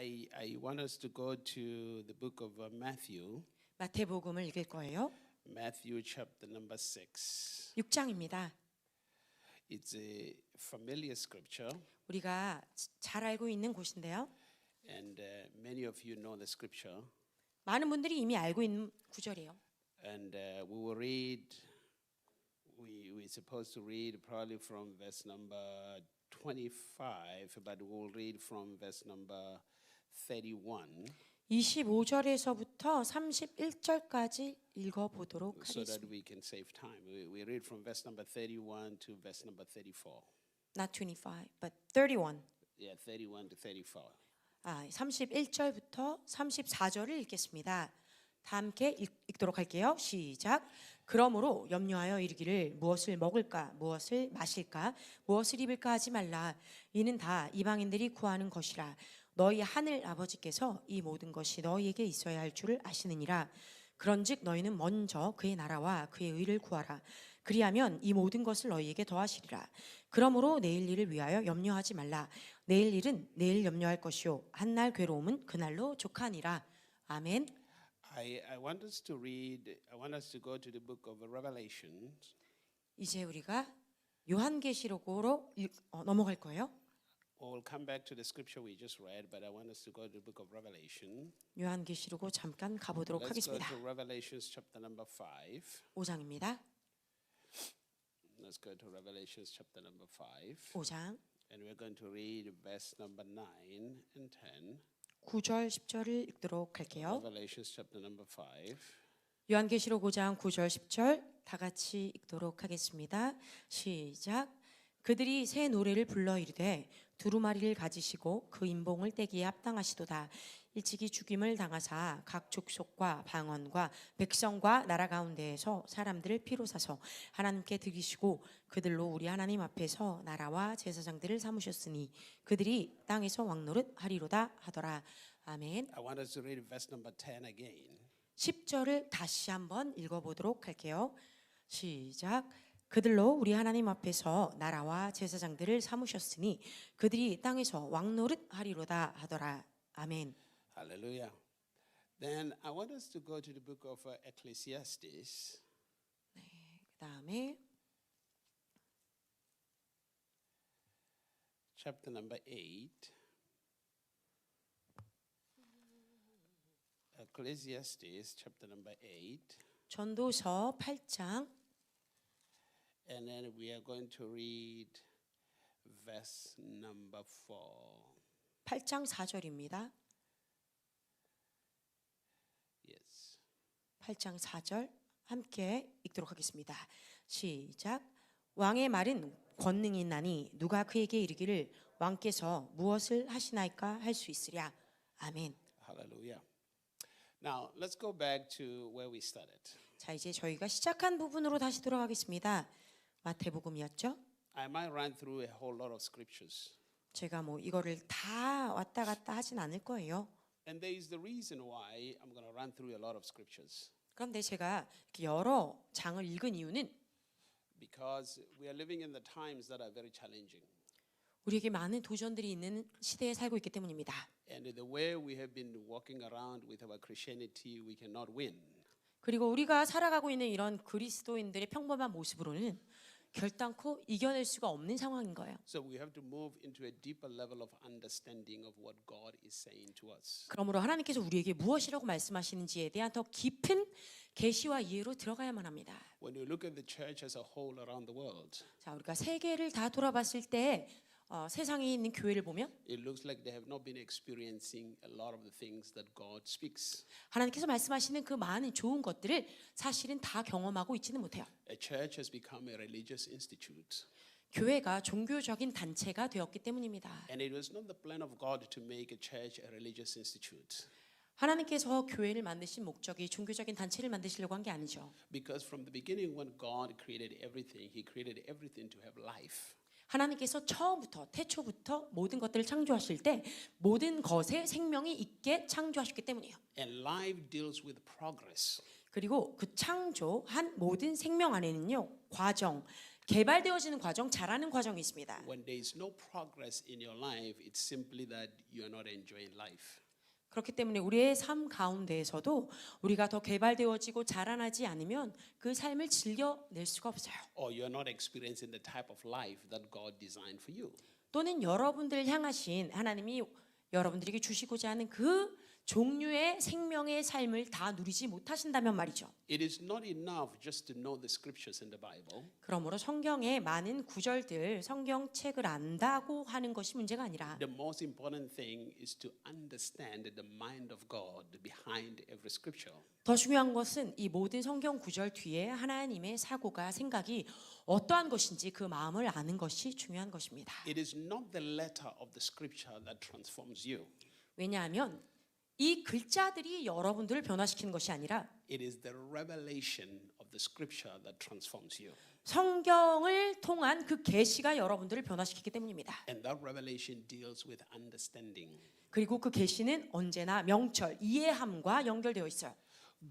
I want us to go to the book of Matthew, 마태복음을 읽을 거예요. Matthew chapter number 6. 6장입니다. It's a familiar scripture, 우리가 잘 알고 있는 곳인데요. and many of you know the scripture. 많은 분들이 이미 알고 있는 구절이에요. And we will read. We're supposed to read probably from verse number 25, but we'll read from verse number 31. 25절에서부터 31절까지 읽어보도록 So that 하겠습니다. we can save time. We read from verse number 31 to verse number 34. Not 25, but 31. Yeah, 31 to 34. 31절부터 34절을 읽겠습니다. 다 함께 읽도록 할게요. 시작. 그러므로 염려하여 이르기를 무엇을 먹을까, 무엇을 마실까, 무엇을 입을까 하지 말라. 이는 다 이방인들이 구하는 것이라. 너희 하늘 아버지께서 이 모든 것이 너희에게 있어야 할 줄을 아시느니라. 그런즉 너희는 먼저 그의 나라와 그의 의를 구하라. 그리하면 이 모든 것을 너희에게 더하시리라. 그러므로 내일 일을 위하여 염려하지 말라. 내일 일은 내일 염려할 것이요 한날 괴로움은 그날로 족하니라. 아멘. I want us to read. I want us to go to the book of Revelation. 이제 우리가 요한계시록으로 넘어갈 거예요. We'll come back to the scripture we just read, but I want us to go to the book of Revelation. 요한계시록으로 잠깐 가보도록 Let's go 하겠습니다. to Revelations chapter number 5. 5장입니다. Let's go to Revelations chapter number 5. 5장 And we're going to read verse number 9 and 10. 9절 10절을 읽도록 할게요. Revelations chapter number 5. 요한계시록 5장 9절 10절 다 같이 읽도록 하겠습니다. 시작. 그들이 새 노래를 불러 이르되 두루마리를 가지시고 그 인봉을 떼기에 합당하시도다. 일찍이 죽임을 당하사 각 족속과 방언과 백성과 나라 가운데에서 사람들을 피로 사서 하나님께 드리시고 그들로 우리 하나님 앞에서 나라와 제사장들을 삼으셨으니 그들이 땅에서 왕노릇 하리로다 하더라. 아멘. I want us to read verse number 10 again. 10절을 다시 한번 읽어보도록 할게요. 시작. 그들로 우리 하나님 앞에서 나라와 제사장들을 삼으셨으니 그들이 땅에서 왕노릇 하리로다 하더라. 아멘. Hallelujah. Then I want us to go to the book of Ecclesiastes. 그다음에 Chapter number 8. Ecclesiastes chapter number 8. 전도서 8장 And then we are going to read verse number 4. 8장 4절입니다. Yes. 8장 4절 함께 읽도록 하겠습니다. 시작. 왕의 말은 권능이 있나니 누가 그에게 이르기를 왕께서 무엇을 하시나이까 할 수 있으랴. 아멘. Hallelujah. Now, let's go back to where we started. 자, 이제 저희가 시작한 부분으로 다시 돌아가겠습니다. 마태복음이었죠? I might run through a whole lot of scriptures. 제가 이거를 다 왔다 갔다 하진 않을 거예요. And there is the reason why I'm going to run through a lot of scriptures. 그런데 제가 이렇게 여러 장을 읽은 이유는 Because we are living in the times that are very challenging. 우리에게 많은 도전들이 있는 시대에 살고 있기 때문입니다. And the way we have been walking around with our Christianity, we cannot win. 그리고 우리가 살아가고 있는 이런 그리스도인들의 평범한 모습으로는 결단코 이겨낼 수가 없는 상황인 거예요. So we have to move into a deeper level of understanding of what God is saying to us. 그러므로 하나님께서 우리에게 무엇이라고 말씀하시는지에 대한 더 깊은 계시와 이해로 들어가야만 합니다. When you look at the church as a whole around the world, 자, 우리가 세계를 다 돌아봤을 때 세상에 있는 교회를 보면 it looks like they have not been experiencing a lot of the things that God speaks. 하나님께서 말씀하시는 그 많은 좋은 것들을 사실은 다 경험하고 있지는 못해요. A church has become a religious institute. 교회가 종교적인 단체가 되었기 때문입니다. And it was not the plan of God to make a church a religious institute. 하나님께서 교회를 만드신 목적이 종교적인 단체를 만드시려고 한 게 아니죠. Because from the beginning when God created everything, He created everything to have life. 하나님께서 처음부터 태초부터 모든 것들을 창조하실 때 모든 것에 생명이 있게 창조하셨기 때문이에요. And life deals with progress. 그리고 그 창조한 모든 생명 안에는요 과정, 개발되어지는 과정, 자라는 과정이 있습니다. When there is no progress in your life, it's simply that you are not enjoying life. 그렇기 때문에 우리의 삶 가운데에서도 우리가 더 개발되어지고 자라나지 않으면 그 삶을 즐겨낼 수가 없어요. Or you're not experiencing the type of life that God designed for you. 또는 여러분들을 향하신 하나님이 여러분들에게 주시고자 하는 그 종류의 생명의 삶을 다 누리지 못하신다면 말이죠. It is not enough just to know the scriptures in the Bible. 그러므로 성경의 많은 구절들, 성경책을 안다고 하는 것이 문제가 아니라 The most important thing is to understand the mind of God behind every scripture. 더 중요한 것은 이 모든 성경 구절 뒤에 하나님의 사고가, 생각이 어떠한 것인지 그 마음을 아는 것이 중요한 것입니다. It is not the letter of the scripture that transforms you. 왜냐하면 이 글자들이 여러분들을 변화시키는 것이 아니라 It is the revelation of the scripture that transforms you. 성경을 통한 그 계시가 여러분들을 변화시키기 때문입니다. And that revelation deals with understanding. 그리고 그 계시는 언제나 명철, 이해함과 연결되어 있어요.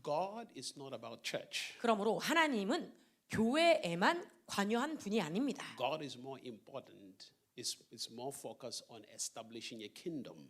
God is not about church. 그러므로 하나님은 교회에만 관여한 분이 아닙니다. God is more important, is more focused on establishing a kingdom.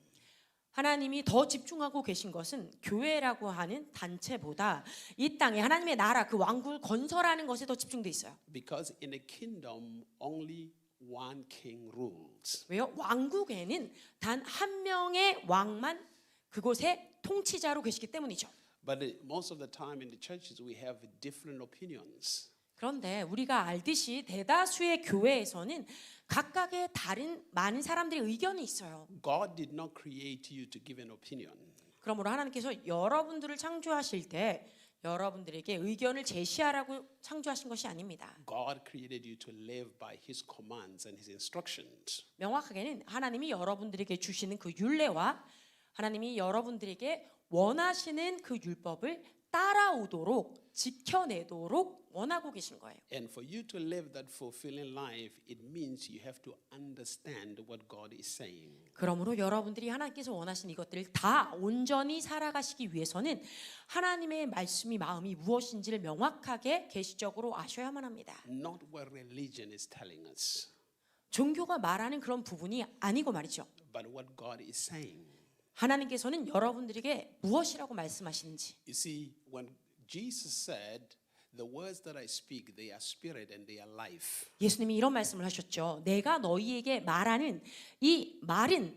하나님이 더 집중하고 계신 것은 교회라고 하는 단체보다 이 땅에 하나님의 나라, 그 왕국을 건설하는 것에 더 집중돼 있어요. Because in a kingdom, only one king rules. 왜요? 왕국에는 단 한 명의 왕만 그곳의 통치자로 계시기 때문이죠. But most of the time in the churches, we have different opinions. 그런데 우리가 알듯이 대다수의 교회에서는 각각의 다른 많은 사람들의 의견이 있어요. God did not create you to give an opinion. 그러므로 하나님께서 여러분들을 창조하실 때 여러분들에게 의견을 제시하라고 창조하신 것이 아닙니다. God created you to live by His commands and His instructions. 명확하게는 하나님이 여러분들에게 주시는 그 율례와 하나님이 여러분들에게 원하시는 그 율법을 따라오도록 지켜내도록 원하고 계신 거예요. And for you to live that fulfilling life, it means you have to understand what God is saying. 그러므로 여러분들이 하나님께서 원하시는 이것들을 다 온전히 살아가시기 위해서는 하나님의 말씀이 마음이 무엇인지를 명확하게 계시적으로 아셔야만 합니다. Not what religion is telling us, 종교가 말하는 그런 부분이 아니고 말이죠. but what God is saying. 하나님께서는 여러분들에게 무엇이라고 말씀하시는지. You see, when Jesus said, "The words that I speak, they are spirit and they are life." 예수님이 이런 말씀을 하셨죠. 내가 너희에게 말하는 이 말은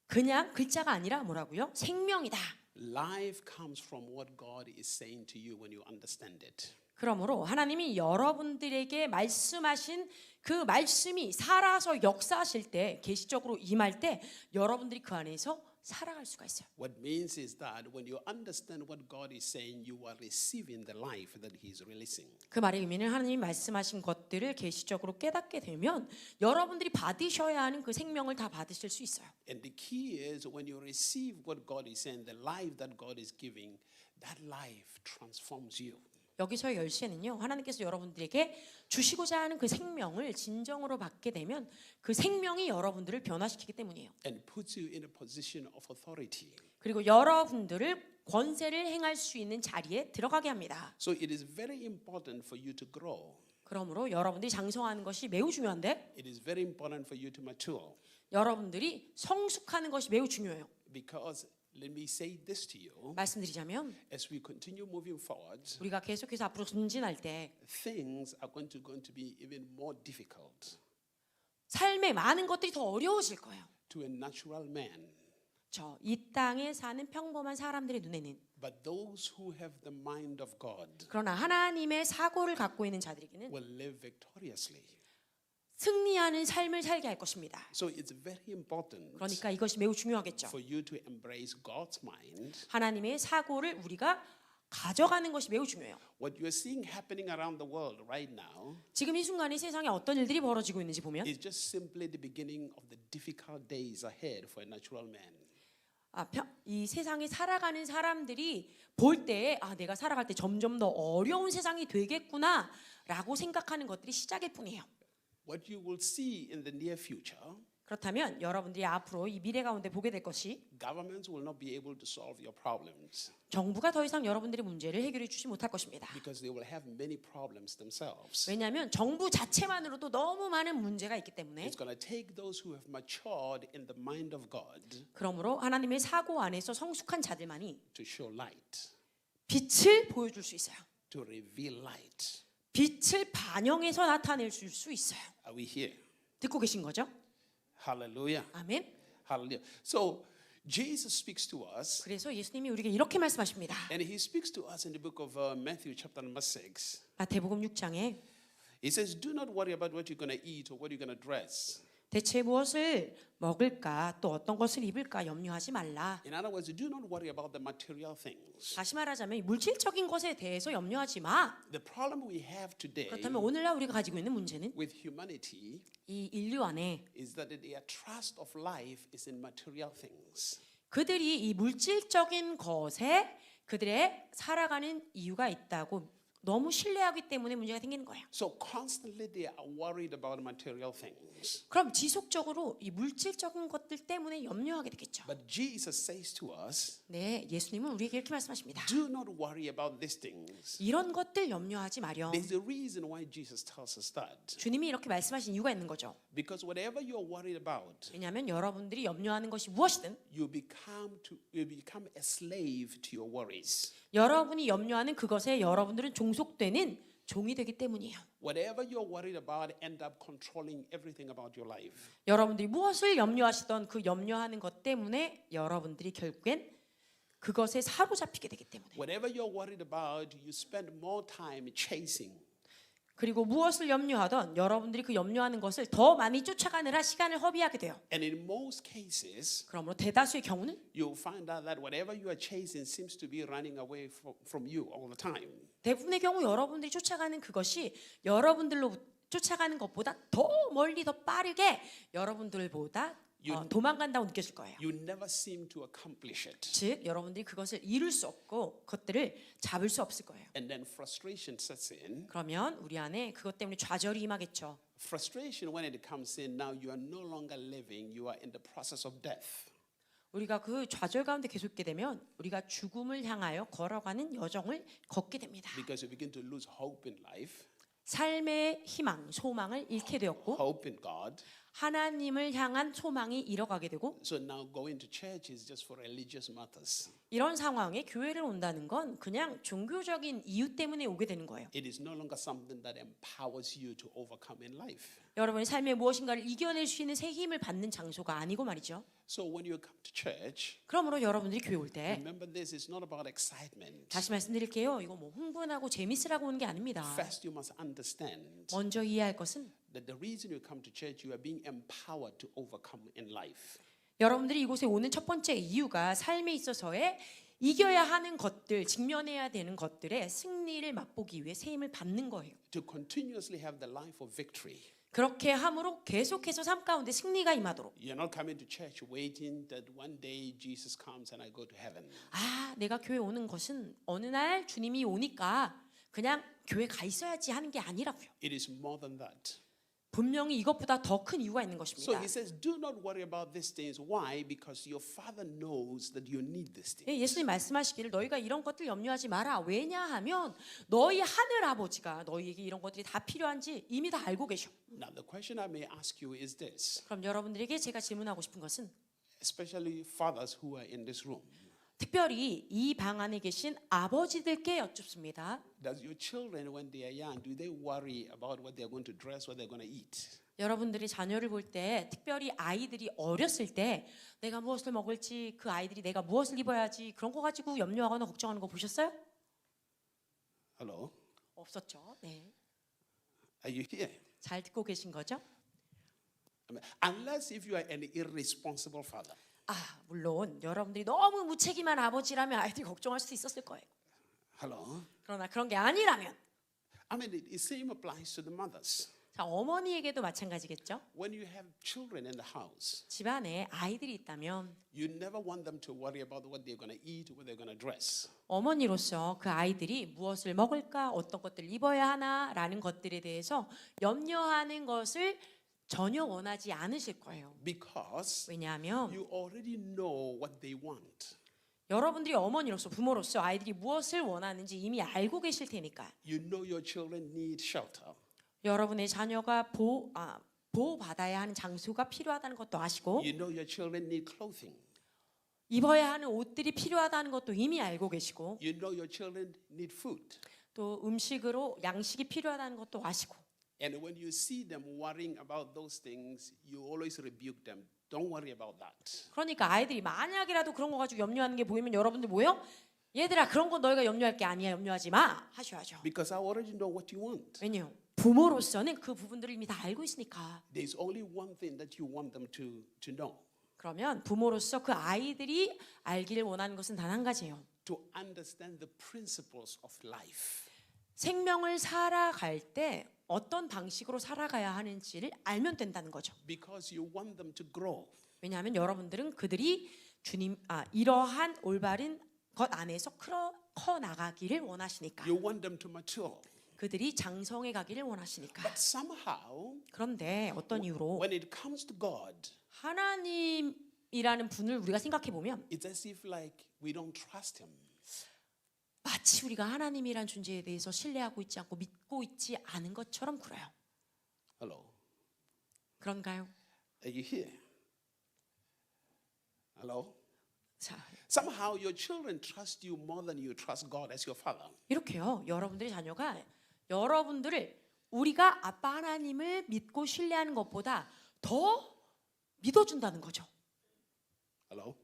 그냥 글자가 아니라 뭐라고요? 생명이다. Life comes from what God is saying to you when you understand it. 그러므로 하나님이 여러분들에게 말씀하신 그 말씀이 살아서 역사하실 때, 계시적으로 임할 때 여러분들이 그 안에서 살아갈 수가 있어요. What means is that when you understand what God is saying, you are receiving the life that He is releasing. 그 말의 의미는 하나님이 말씀하신 것들을 계시적으로 깨닫게 되면 여러분들이 받으셔야 하는 그 생명을 다 받으실 수 있어요. And the key is when you receive what God is saying, the life that God is giving, that life transforms you. 여기서의 열쇠는요, 하나님께서 여러분들에게 주시고자 하는 그 생명을 진정으로 받게 되면 그 생명이 여러분들을 변화시키기 때문이에요. And puts you in a position of authority. 그리고 여러분들을 권세를 행할 수 있는 자리에 들어가게 합니다. So it is very important for you to grow. 그러므로 여러분들이 장성하는 것이 매우 중요한데 It is very important for you to mature. 여러분들이 성숙하는 것이 매우 중요해요. Because let me say this to you, 말씀드리자면 as we continue moving forward, 우리가 계속해서 앞으로 전진할 때 things are going to be even more difficult 삶의 많은 것들이 더 어려워질 거예요. to a natural man. 이 땅에 사는 평범한 사람들의 눈에는. But those who have the mind of God 그러나 하나님의 사고를 갖고 있는 자들에게는 will live victoriously. 승리하는 삶을 살게 할 것입니다. So it's very important 그러니까 이것이 매우 중요하겠죠. for you to embrace God's mind. 하나님의 사고를 우리가 가져가는 것이 매우 중요해요. What you're seeing happening around the world right now 지금 이 순간에 세상에 어떤 일들이 벌어지고 있는지 보면 is just simply the beginning of the difficult days ahead for a natural man. 이 세상에 살아가는 사람들이 볼 때 내가 살아갈 때 점점 더 어려운 세상이 되겠구나라고 생각하는 것들이 시작일 뿐이에요. What you will see in the near future 그렇다면 여러분들이 앞으로 이 미래 가운데 보게 될 것이 governments will not be able to solve your problems 정부가 더 이상 여러분들의 문제를 해결해 주지 못할 것입니다. because they will have many problems themselves. 왜냐하면 정부 자체만으로도 너무 많은 문제가 있기 때문에 It's going to take those who have matured in the mind of God 그러므로 하나님의 사고 안에서 성숙한 자들만이 to show light, 빛을 보여줄 수 있어요. to reveal light. 빛을 반영해서 나타낼 수 있어요. Are we here? 듣고 계신 거죠? Hallelujah. 아멘. Hallelujah. So Jesus speaks to us, 그래서 예수님이 우리에게 이렇게 말씀하십니다. and he speaks to us in the book of Matthew chapter number 6. 마태복음 6장에 He says, do not worry about what you're going to eat or what you're going to dress. 대체 무엇을 먹을까 또 어떤 것을 입을까 염려하지 말라. In other words, do not worry about the material things. 다시 말하자면 이 물질적인 것에 대해서 염려하지 마. The problem we have today 그렇다면 오늘날 우리가 가지고 있는 문제는 with humanity 이 인류 안에 is that their trust of life is in material things. 그들이 이 물질적인 것에 그들의 살아가는 이유가 있다고 너무 신뢰하기 때문에 문제가 생기는 거예요. So constantly they are worried about material things. 그럼 지속적으로 이 물질적인 것들 때문에 염려하게 되겠죠. But Jesus says to us, 네, 예수님은 우리에게 이렇게 말씀하십니다. do not worry about these things. 이런 것들 염려하지 마렴. There's a reason why Jesus tells us that. 주님이 이렇게 말씀하신 이유가 있는 거죠. Because whatever you're worried about, 왜냐하면 여러분들이 염려하는 것이 무엇이든 you become a slave to your worries. 여러분이 염려하는 그것에 여러분들은 종속되는 종이 되기 때문이에요. Whatever you're worried about end up controlling everything about your life. 여러분들이 무엇을 염려하시던 그 염려하는 것 때문에 여러분들이 결국엔 그것에 사로잡히게 되기 때문에 Whatever you're worried about, you spend more time chasing. 그리고 무엇을 염려하던 여러분들이 그 염려하는 것을 더 많이 쫓아가느라 시간을 허비하게 돼요. And in most cases, 그러므로 대다수의 경우는 you'll find out that whatever you are chasing seems to be running away from you all the time. 대부분의 경우 여러분들이 쫓아가는 그것이 여러분들로 쫓아가는 것보다 더 멀리 더 빠르게 여러분들보다 도망간다고 느껴질 거예요. You never seem to accomplish it. 즉 여러분들이 그것을 이룰 수 없고 그것들을 잡을 수 없을 거예요. And then frustration sets in. 그러면 우리 안에 그것 때문에 좌절이 임하겠죠. Frustration, when it comes in, now you are no longer living, you are in the process of death. 우리가 그 좌절 가운데 계속 있게 되면 우리가 죽음을 향하여 걸어가는 여정을 걷게 됩니다. Because you begin to lose hope in life, 삶의 희망, 소망을 잃게 되었고 hope in God. 하나님을 향한 소망이 잃어가게 되고 So now going to church is just for religious matters. 이런 상황에 교회를 온다는 건 그냥 종교적인 이유 때문에 오게 되는 거예요. It is no longer something that empowers you to overcome in life. 여러분의 삶에 무엇인가를 이겨낼 수 있는 새 힘을 받는 장소가 아니고 말이죠. So when you come to church, 그러므로 여러분들이 교회 올 때 remember this is not about excitement. 다시 말씀드릴게요. 이거 뭐 흥분하고 재밌으라고 오는 게 아닙니다. First, you must understand 먼저 이해할 것은 that the reason you come to church, you are being empowered to overcome in life. 여러분들이 이곳에 오는 첫 번째 이유가 삶에 있어서의 이겨야 하는 것들, 직면해야 되는 것들의 승리를 맛보기 위해 새 힘을 받는 거예요. To continuously have the life of victory. 그렇게 함으로 계속해서 삶 가운데 승리가 임하도록. You're not coming to church waiting that one day Jesus comes and I go to heaven. 아, 내가 교회 오는 것은 어느 날 주님이 오니까 그냥 교회 가 있어야지 하는 게 아니라고요. It is more than that. 분명히 이것보다 더 큰 이유가 있는 So 것입니다. he says, do not worry about these things. Why? Because your father knows that you need these things. 예, 예수님 말씀하시기를 너희가 이런 것들 염려하지 마라. 왜냐하면 너희 하늘 아버지가 너희에게 이런 것들이 다 필요한지 이미 다 알고 계셔. Now the question I may ask you is this, 그럼 여러분들에게 제가 질문하고 싶은 것은 especially fathers who are in this room. 특별히 이 방 안에 계신 아버지들께 여쭙습니다. Does your children, when they are young, do they worry about what they're going to dress, what they're going to eat? 여러분들이 자녀를 볼 때 특별히 아이들이 어렸을 때 내가 무엇을 먹을지 그 아이들이 내가 무엇을 입어야지 그런 거 가지고 염려하거나 걱정하는 거 보셨어요? Hello? 없었죠. 네. Are you here? 잘 듣고 계신 거죠? I mean, unless if you are an irresponsible father. 아, 물론 여러분들이 너무 무책임한 아버지라면 아이들이 걱정할 수도 있었을 거예요. Hello? 그러나 그런 게 아니라면 I mean, the same applies to the mothers. 자, 어머니에게도 마찬가지겠죠. When you have children in the house, 집안에 아이들이 있다면 you never want them to worry about what they're going to eat, what they're going to dress. 어머니로서 그 아이들이 무엇을 먹을까, 어떤 것들을 입어야 하나라는 것들에 대해서 염려하는 것을 전혀 원하지 않으실 거예요. because 왜냐하면 you already know what they want. 여러분들이 어머니로서 부모로서 아이들이 무엇을 원하는지 이미 알고 계실 테니까. You know your children need shelter. 여러분의 자녀가 보호받아야 하는 장소가 필요하다는 것도 아시고 You know your children need clothing. 입어야 하는 옷들이 필요하다는 것도 이미 알고 계시고 You know your children need food. 또 음식으로 양식이 필요하다는 것도 아시고 And when you see them worrying about those things, you always rebuke them. Don't worry about that. 그러니까 아이들이 만약이라도 그런 거 가지고 염려하는 게 보이면 여러분들 뭐예요? 얘들아 그런 건 너희가 염려할 게 아니야. 염려하지 마 하셔야죠. Because I already know what you want. 왜냐요? 부모로서는 그 부분들을 이미 다 알고 있으니까. There's only one thing that you want them to know. 그러면 부모로서 그 아이들이 알기를 원하는 것은 단 한 가지예요. To understand the principles of life. 생명을 살아갈 때 어떤 방식으로 살아가야 하는지를 알면 된다는 거죠. Because you want them to grow. 왜냐하면 여러분들은 그들이 이러한 올바른 것 안에서 커 나가기를 원하시니까. You want them to mature. 그들이 장성해 가기를 원하시니까. But somehow, 그런데 어떤 이유로 when it comes to God, 하나님이라는 분을 우리가 생각해 보면 it's as if like we don't trust Him. 마치 우리가 하나님이란 존재에 대해서 신뢰하고 있지 않고 믿고 있지 않은 것처럼 굴어요. Hello, 그런가요? are you here? Hello. 자, Somehow your children trust you more than you trust God as your father. 이렇게요. 여러분들의 자녀가 여러분들을 우리가 아빠 하나님을 믿고 신뢰하는 것보다 더 믿어준다는 거죠. Hello.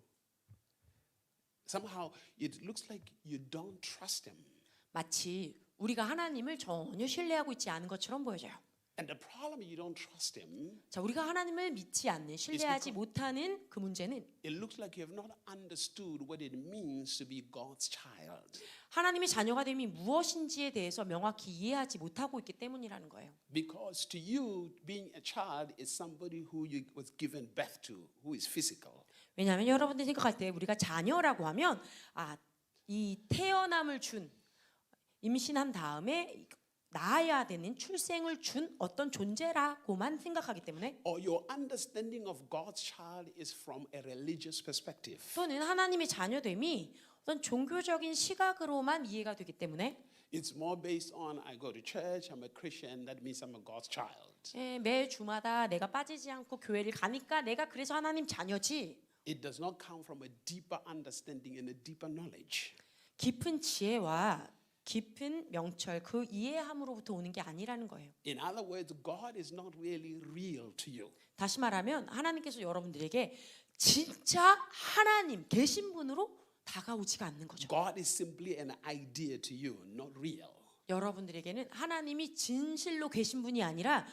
Somehow it looks like you don't trust Him. 마치 우리가 하나님을 전혀 신뢰하고 있지 않은 것처럼 보여져요. And the problem you don't trust Him, 자, 우리가 하나님을 믿지 않는, 신뢰하지 못하는 그 문제는 it looks like you have not understood what it means to be God's child. 하나님의 자녀가 됨이 무엇인지에 대해서 명확히 이해하지 못하고 있기 때문이라는 거예요. Because to you, being a child is somebody who you was given birth to, who is physical. 왜냐하면 여러분들이 생각할 때 우리가 자녀라고 하면 이 태어남을 준 임신한 다음에 낳아야 되는 출생을 준 어떤 존재라고만 생각하기 때문에 Or your understanding of God's child is from a religious perspective. 또는 하나님의 자녀됨이 어떤 종교적인 시각으로만 이해가 되기 때문에 It's more based on I go to church, I'm a Christian, that means I'm a God's child. 매 주마다 내가 빠지지 않고 교회를 가니까 내가 그래서 하나님 자녀지. It does not come from a deeper understanding and a deeper knowledge. 깊은 지혜와 깊은 명철 그 이해함으로부터 오는 게 아니라는 거예요. In other words, God is not really real to you. 다시 말하면 하나님께서 여러분들에게 진짜 하나님 계신 분으로 다가오지가 않는 거죠. God is simply an idea to you, not real. 여러분들에게는 하나님이 진실로 계신 분이 아니라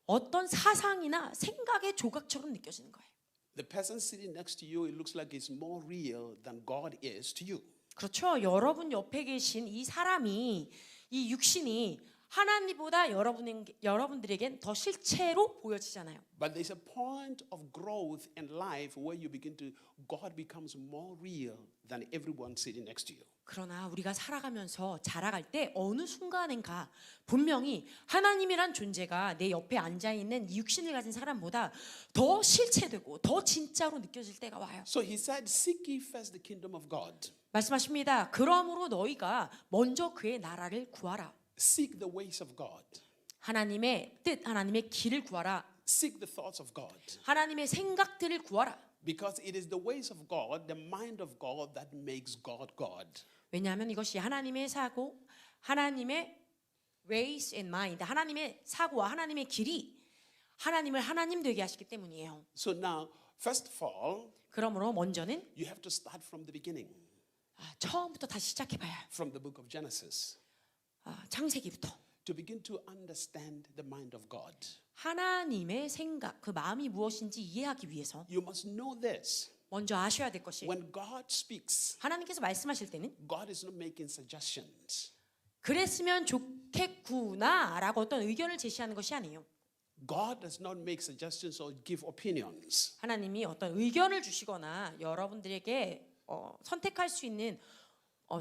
어떤 사상이나 생각의 조각처럼 느껴지는 거예요. The person sitting next to you, it looks like it's more real than God is to you. 그렇죠. 여러분 옆에 계신 이 사람이 이 육신이 하나님보다 여러분들에겐 더 실체로 보여지잖아요. But there's a point of growth in life where you begin to, God becomes more real than everyone sitting next to you. 그러나 우리가 살아가면서 자라갈 때 어느 순간인가 분명히 하나님이란 존재가 내 옆에 앉아있는 이 육신을 가진 사람보다 더 실체되고 더 진짜로 느껴질 때가 와요. So he said, seek ye first the kingdom of God. 말씀하십니다. 그러므로 너희가 먼저 그의 나라를 구하라. Seek the ways of God. 하나님의 뜻, 하나님의 길을 구하라. Seek the thoughts of God. 하나님의 생각들을 구하라. Because it is the ways of God, the mind of God that makes God God. 왜냐하면 이것이 하나님의 사고, 하나님의 ways and mind, 하나님의 사고와 하나님의 길이 하나님을 하나님 되게 하시기 때문이에요. So now, first of all, 그러므로 먼저는 you have to start from the beginning, 처음부터 다시 시작해봐야 해요. from the book of Genesis, 창세기부터 to begin to understand the mind of God. 하나님의 생각, 그 마음이 무엇인지 이해하기 위해서 You must know this. 먼저 아셔야 될 것이 When God speaks, 하나님께서 말씀하실 때는 God is not making suggestions. 그랬으면 좋겠구나라고 어떤 의견을 제시하는 것이 아니에요. God does not make suggestions or give opinions. 하나님이 어떤 의견을 주시거나 여러분들에게 선택할 수 있는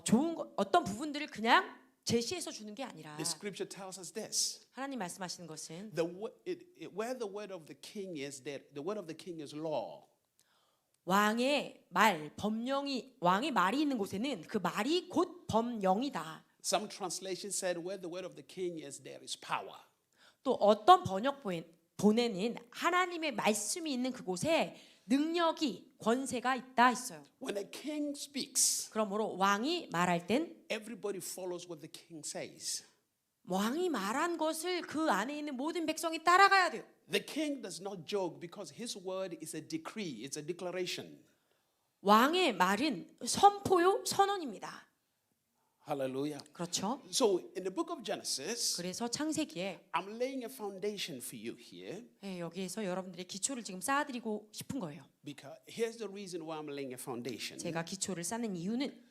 좋은 어떤 부분들을 그냥 제시해서 주는 게 아니라 The scripture tells us this. 하나님 말씀하시는 것은 Where the word of the king is, there, the word of the king is law. 왕의 말, 법령이 왕의 말이 있는 곳에는 그 말이 곧 법령이다. Some translation said, where the word of the king is, there is power. 또 어떤 번역본에는 하나님의 말씀이 있는 그곳에 능력이 권세가 있다 했어요. When a king speaks, 그러므로 왕이 말할 땐 everybody follows what the king says. 왕이 말한 것을 그 안에 있는 모든 백성이 따라가야 돼요. The king does not joke because his word is a decree, it's a declaration. 왕의 말은 선포요, 선언입니다. Hallelujah. 그렇죠? So in the book of Genesis, 그래서 창세기에 I'm laying a foundation for you here 여기에서 여러분들의 기초를 지금 쌓아드리고 싶은 거예요. because here's the reason why I'm laying a foundation. 제가 기초를 쌓는 이유는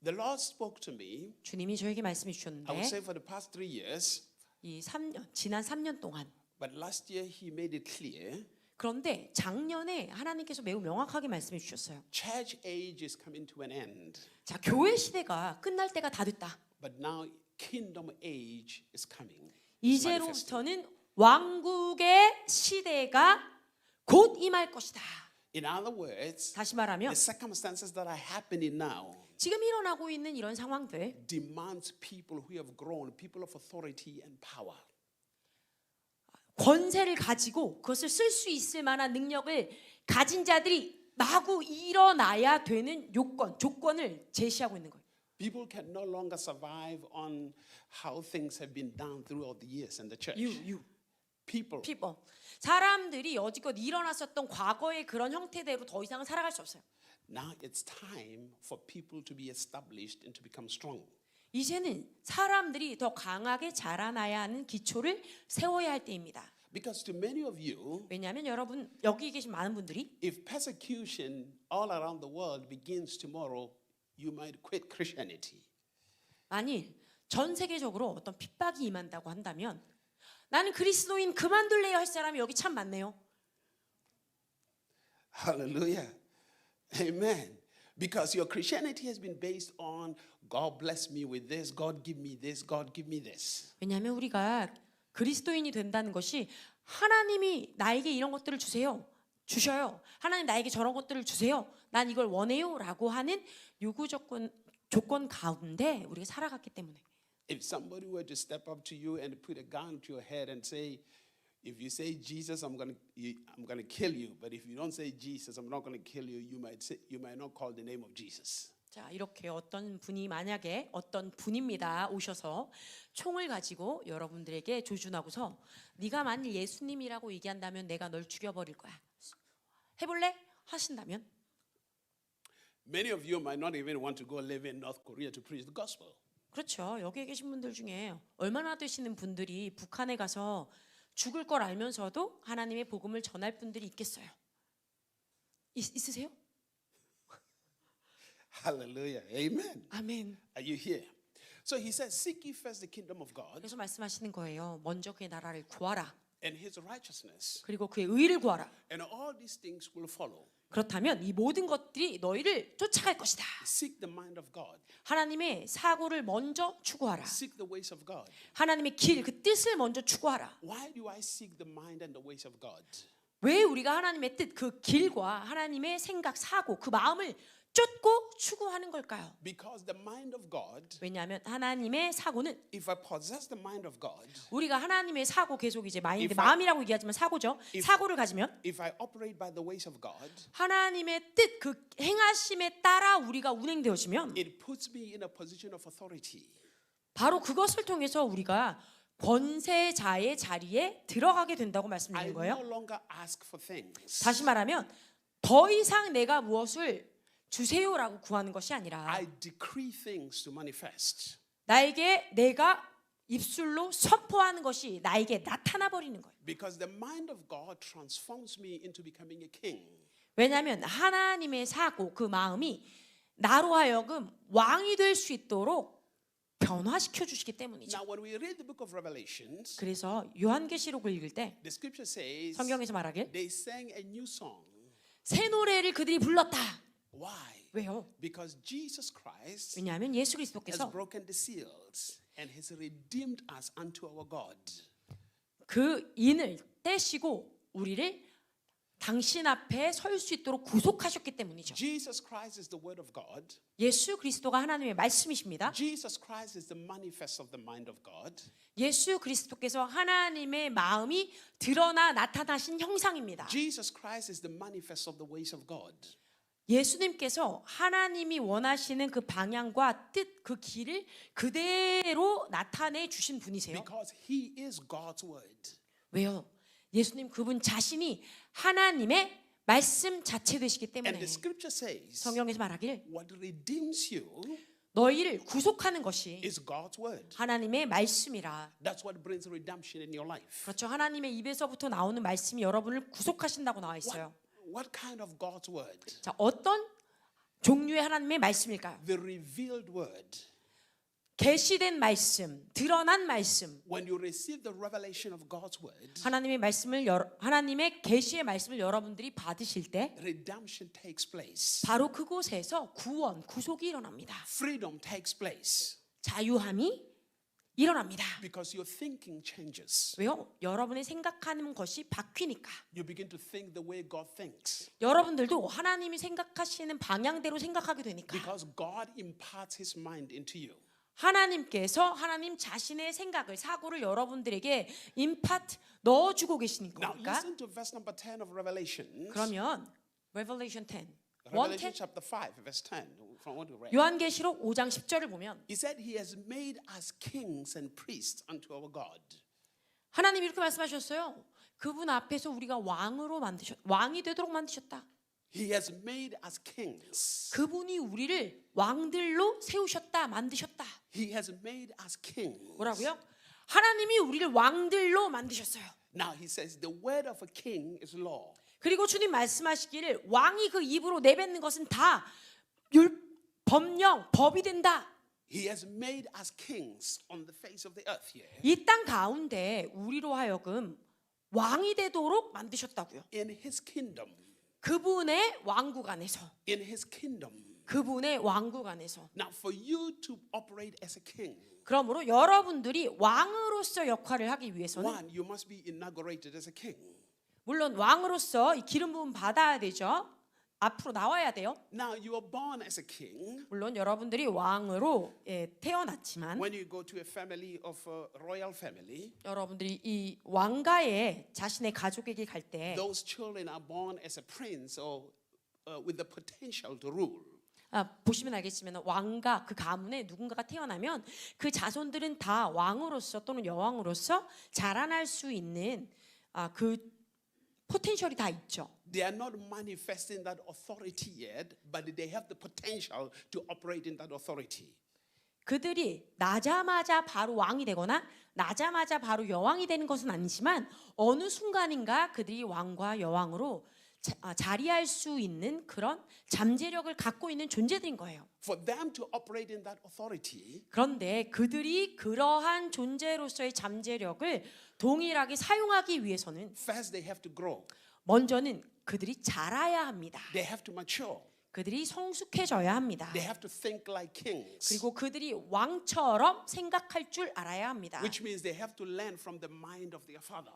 The Lord spoke to me, 주님이 저에게 말씀해 I 주셨는데 would say for the past 3 years, 이 3년, 지난 3년 동안 but last year He made it clear 그런데 작년에 하나님께서 매우 명확하게 말씀해 주셨어요. church age is coming to an end, 자, 교회 시대가 끝날 때가 다 됐다. but now kingdom age is coming. 이제로부터는 왕국의 시대가 곧 임할 것이다. In other words, 다시 말하면 the circumstances that are happening now 지금 일어나고 있는 이런 상황들 demands people who have grown, people of authority and power. 권세를 가지고 그것을 쓸 수 있을 만한 능력을 가진 자들이 마구 일어나야 되는 조건을 제시하고 있는 거예요. People can no longer survive on how things have been done throughout the years in the church. People. 사람들이 여지껏 일어났었던 과거의 그런 형태대로 더 이상은 살아갈 수 없어요. Now it's time for people to be established and to become strong. 이제는 사람들이 더 강하게 자라나야 하는 기초를 세워야 할 때입니다. Because to many of you, 왜냐하면 여러분 여기 계신 많은 분들이 if persecution all around the world begins tomorrow, you might quit Christianity. 만일 전 세계적으로 어떤 핍박이 임한다고 한다면 나는 그리스도인 그만둘래요 할 사람이 여기 참 많네요. Hallelujah. Amen. Because your Christianity has been based on God bless me with this, God give me this, God give me this. 왜냐하면 우리가 그리스도인이 된다는 것이 하나님이 나에게 이런 것들을 주셔요. 하나님 나에게 저런 것들을 주세요. 난 이걸 원해요라고 하는 요구 조건 가운데 우리가 살아갔기 때문에. If somebody were to step up to you and put a gun to your head and say, if you say Jesus, I'm going to kill you. But if you don't say Jesus, I'm not going to kill you. You might not call the name of Jesus. 자, 이렇게 어떤 분이 만약에 어떤 분입니다. 오셔서 총을 가지고 여러분들에게 조준하고서 네가 만일 예수님이라고 얘기한다면 내가 널 죽여버릴 거야. 해볼래? 하신다면 Many of you might not even want to go live in North Korea to preach the gospel. 그렇죠. 여기에 계신 분들 중에 얼마나 되시는 분들이 북한에 가서 죽을 걸 알면서도 하나님의 복음을 전할 분들이 있겠어요? 있으세요? Hallelujah. Amen. 아멘. Are you here? So he says, seek ye first the kingdom of God 그래서 말씀하시는 거예요. 먼저 그의 나라를 구하라. and his righteousness, 그리고 그의 의를 구하라. and all these things will follow. 그렇다면 이 모든 것들이 너희를 쫓아갈 것이다. Seek the mind of God. 하나님의 사고를 먼저 추구하라. Seek the ways of God. 하나님의 길, 그 뜻을 먼저 추구하라. Why do I seek the mind and the ways of God? 왜 우리가 하나님의 뜻, 그 길과 하나님의 생각, 사고, 그 마음을 쫓고 추구하는 걸까요? Because the mind of God, 왜냐하면 하나님의 사고는 if I possess the mind of God, 우리가 하나님의 사고 계속 이제 마인드, If I- 마음이라고 얘기하지만 사고죠. 사고를 가지면 if I operate by the ways of God, 하나님의 뜻, 그 행하심에 따라 우리가 운행되어지면 it puts me in a position of authority. 바로 그것을 통해서 우리가 권세자의 자리에 들어가게 된다고 I 말씀드리는 거예요. no longer ask for things. 다시 말하면 더 이상 내가 무엇을 주세요라고 구하는 것이 아니라 I decree things to manifest. 나에게 내가 입술로 선포하는 것이 나에게 나타나 버리는 거예요. Because the mind of God transforms me into becoming a king. 왜냐하면 하나님의 사고, 그 마음이 나로 하여금 왕이 될 수 있도록 변화시켜 주시기 때문이죠. Now, when we read the book of Revelations, 그래서 요한계시록을 읽을 때 the scripture says 성경에서 말하길 they sang a new song. 새 노래를 그들이 불렀다. Why? 왜요? Because Jesus Christ 왜냐하면 예수 has 그리스도께서 broken the seals and has redeemed us unto our God. 그 인을 떼시고 우리를 당신 앞에 설 수 있도록 구속하셨기 때문이죠. Jesus Christ is the Word of God. 예수 그리스도가 하나님의 말씀이십니다. Jesus Christ is the manifest of the mind of God. 예수 그리스도께서 하나님의 마음이 드러나 나타나신 형상입니다. Jesus Christ is the manifest of the ways of God. 예수님께서 하나님이 원하시는 그 방향과 뜻, 그 길을 그대로 나타내 주신 분이세요. Because He is God's Word. 왜요? 예수님 그분 자신이 하나님의 말씀 자체 되시기 And 때문에 the scripture says, 성경에서 말하길 what redeems you 너희를 구속하는 것이 is God's Word. 하나님의 말씀이라. That's what brings redemption in your life. 그렇죠. 하나님의 입에서부터 나오는 말씀이 여러분을 구속하신다고 나와 있어요. What kind of God's Word? 자, 어떤 종류의 하나님의 말씀일까요? The revealed Word. 계시된 말씀, 드러난 말씀. When you receive the revelation of God's Word, 하나님의 말씀을 하나님의 계시의 말씀을 여러분들이 받으실 때 redemption takes place. 바로 그곳에서 구원, 구속이 일어납니다. Freedom takes place. 자유함이 일어납니다. Because your thinking changes. 왜요? 여러분의 생각하는 것이 바뀌니까. You begin to think the way God thinks. 여러분들도 하나님이 생각하시는 방향대로 생각하게 되니까. Because God imparts His mind into you. 하나님께서 하나님 자신의 생각을, 사고를 여러분들에게 임파트 넣어주고 계시는 Now 거니까. listen to verse number 10 of Revelation. 그러면 Revelation 10, Revelation 1, chapter 5, verse 10. From what we read. 요한계시록 5장 10절을 보면 He said He has made us kings and priests unto our God. 하나님이 이렇게 말씀하셨어요. 그분 앞에서 우리가 왕이 되도록 만드셨다. He has made us kings. 그분이 우리를 왕들로 세우셨다, 만드셨다. He has made us kings. 뭐라고요? 하나님이 우리를 왕들로 만드셨어요. Now he says the word of a king is law. 그리고 주님 말씀하시기를 왕이 그 입으로 내뱉는 것은 다 법령, 법이 된다. He has made us kings on the face of the earth here. 이 땅 가운데 우리로 하여금 왕이 되도록 만드셨다고요. In his kingdom. 그분의 왕국 안에서. In his kingdom. 그분의 왕국 안에서. Now for you to operate as a king. 그러므로 여러분들이 왕으로서 역할을 하기 위해서는 One, you must be inaugurated as a king. 물론 왕으로서 이 기름 부음 받아야 되죠. 앞으로 나와야 돼요. Now you are born as a king. 물론 여러분들이 왕으로 태어났지만 When you go to a family of a royal family, 여러분들이 이 왕가의 자신의 가족에게 갈 때 those children are born as a prince or with the potential to rule. 보시면 알겠지만 왕가 그 가문에 누군가가 태어나면 그 자손들은 다 왕으로서 또는 여왕으로서 자라날 수 있는 그 포텐셜이 다 있죠. They are not manifesting that authority yet, but they have the potential to operate in that authority. 그들이 나자마자 바로 왕이 되거나 나자마자 바로 여왕이 되는 것은 아니지만 어느 순간인가 그들이 왕과 여왕으로 자리할 수 있는 그런 잠재력을 갖고 있는 존재들인 거예요. For them to operate in that authority, 그런데 그들이 그러한 존재로서의 잠재력을 동일하게 사용하기 위해서는 first they have to grow. 먼저는 그들이 자라야 합니다. They have to mature. 그들이 성숙해져야 합니다. They have to think like kings. 그리고 그들이 왕처럼 생각할 줄 알아야 합니다. Which means they have to learn from the mind of their father.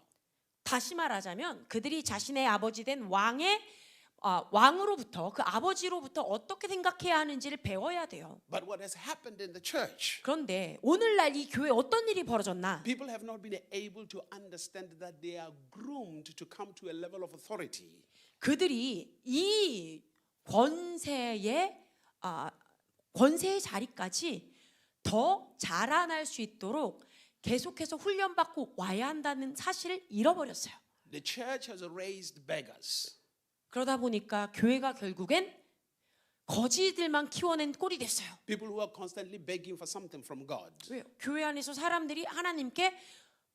다시 말하자면 그들이 자신의 아버지 된 왕으로부터 그 아버지로부터 어떻게 생각해야 하는지를 배워야 돼요. But what has happened in the church? 그런데 오늘날 이 교회에 어떤 일이 벌어졌나? People have not been able to understand that they are groomed to come to a level of authority. 그들이 이 권세의 자리까지 더 자라날 수 있도록 계속해서 훈련받고 와야 한다는 사실을 잃어버렸어요. The church has raised beggars. 그러다 보니까 교회가 결국엔 거지들만 키워낸 꼴이 됐어요. People who are constantly begging for something from God. 왜요? 교회 안에서 사람들이 하나님께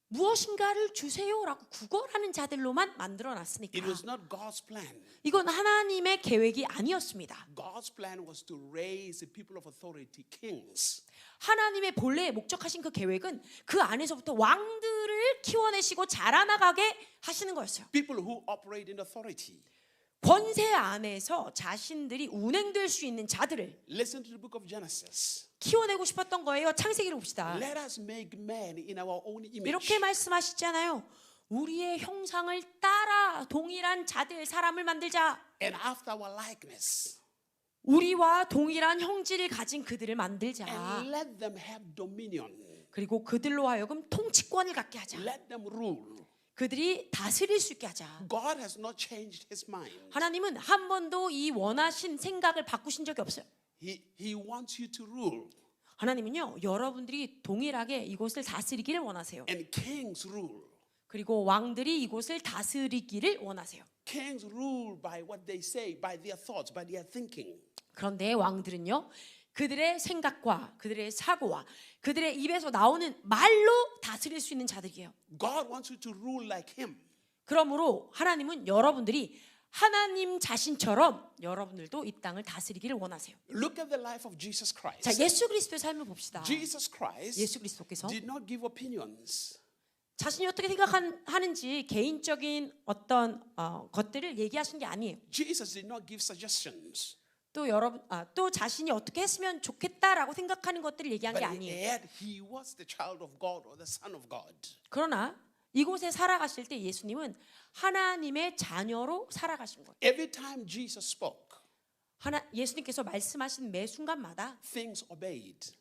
무엇인가를 주세요라고 구걸하는 자들로만 만들어놨으니까. It was not God's plan. 이건 하나님의 계획이 아니었습니다. God's plan was to raise the people of authority, kings. 하나님의 본래에 목적하신 그 계획은 그 안에서부터 왕들을 키워내시고 자라나가게 하시는 거였어요. People who operate in authority. 권세 안에서 자신들이 운행될 수 있는 자들을 Listen to the book of Genesis. 키워내고 싶었던 거예요. 창세기를 봅시다. Let us make man in our own image. 이렇게 말씀하시잖아요. 우리의 형상을 따라 동일한 자들, 사람을 만들자. And after our likeness. 우리와 동일한 형질을 가진 그들을 만들자. And let them have dominion. 그리고 그들로 하여금 통치권을 갖게 하자. Let them rule. 그들이 다스릴 수 있게 하자. God has not changed his mind. 하나님은 한 번도 이 원하신 생각을 바꾸신 적이 없어요. He wants you to rule. 하나님은요, 여러분들이 동일하게 이곳을 다스리기를 원하세요. And kings rule. 그리고 왕들이 이곳을 다스리기를 원하세요. Kings rule by what they say, by their thoughts, by their thinking. 그런데 왕들은요, 그들의 생각과 그들의 사고와 그들의 입에서 나오는 말로 다스릴 수 있는 자들이에요. God wants you to rule like him. 그러므로 하나님은 여러분들이 하나님 자신처럼 여러분들도 이 땅을 다스리기를 원하세요. Look at the life of Jesus Christ. 자, 예수 그리스도의 삶을 봅시다. Jesus Christ 예수 그리스도께서 did not give opinions. 자신이 어떻게 생각하는지 개인적인 어떤 것들을 얘기하신 게 아니에요. Jesus did not give suggestions. 또 또 자신이 어떻게 했으면 좋겠다라고 생각하는 것들을 얘기한 게 But 아니에요. yet he was the child of God or the son of God. 그러나 이곳에 살아가실 때 예수님은 하나님의 자녀로 살아가신 거예요. Every time Jesus spoke, 예수님께서 말씀하신 매 순간마다 things obeyed.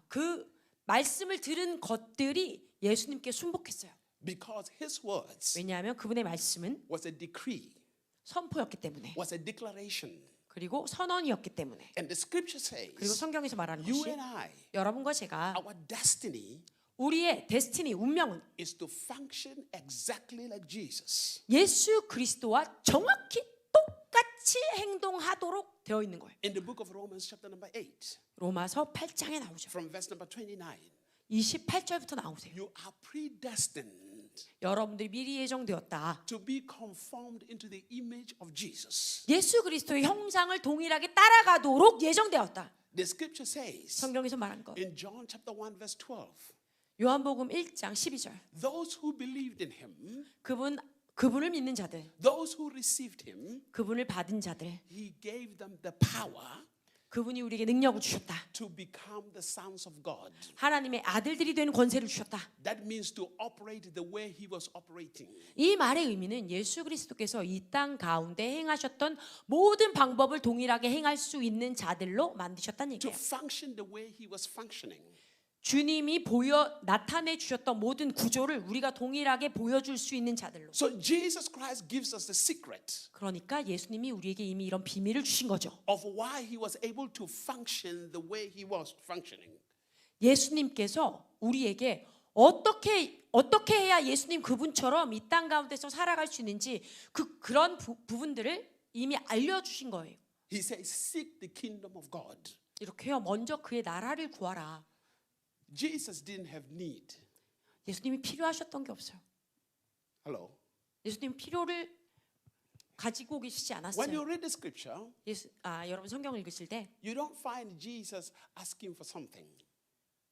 그 말씀을 들은 것들이 예수님께 순복했어요. Because his words 왜냐하면 그분의 말씀은 was a decree, 선포였기 때문에, was a declaration. 그리고 선언이었기 때문에. And the scripture says, 그리고 성경에서 말하는 you 것이 and I, 여러분과 제가 our destiny 우리의 데스티니, 운명은 is to function exactly like Jesus. 예수 그리스도와 정확히 똑같이 행동하도록 되어 있는 거예요. In the book of Romans chapter number 8, 로마서 8장에 나오죠. from verse number 29, 28절부터 나오세요. you are predestined 여러분들이 미리 예정되었다. to be conformed into the image of Jesus. 예수 그리스도의 형상을 동일하게 따라가도록 예정되었다. The scripture says 성경에서 말한 것. in John chapter 1 verse 12, 요한복음 1장 12절. those who believed in him, 그분을 믿는 자들, those who received him, 그분을 받은 자들, he gave them the power 그분이 우리에게 능력을 주셨다. to become the sons of God. 하나님의 아들들이 되는 권세를 주셨다. That means to operate the way he was operating. 이 말의 의미는 예수 그리스도께서 이 땅 가운데 행하셨던 모든 방법을 동일하게 행할 수 있는 자들로 만드셨다는 To 얘기예요. function the way he was functioning. 주님이 나타내 주셨던 모든 구조를 우리가 동일하게 보여줄 수 있는 자들로. So Jesus Christ gives us the secret 그러니까 예수님이 우리에게 이미 이런 비밀을 주신 거죠. of why he was able to function the way he was functioning. 예수님께서 우리에게 어떻게 해야 예수님 그분처럼 이 땅 가운데서 살아갈 수 있는지 그런 부분들을 이미 알려주신 거예요. He says, seek the kingdom of God. 이렇게요. 먼저 그의 나라를 구하라. Jesus didn't have need. 예수님이 필요하셨던 게 없어요. Hello. 예수님 필요를 가지고 계시지 When 않았어요. you read the scripture, 여러분 성경을 읽으실 때 you don't find Jesus asking for something.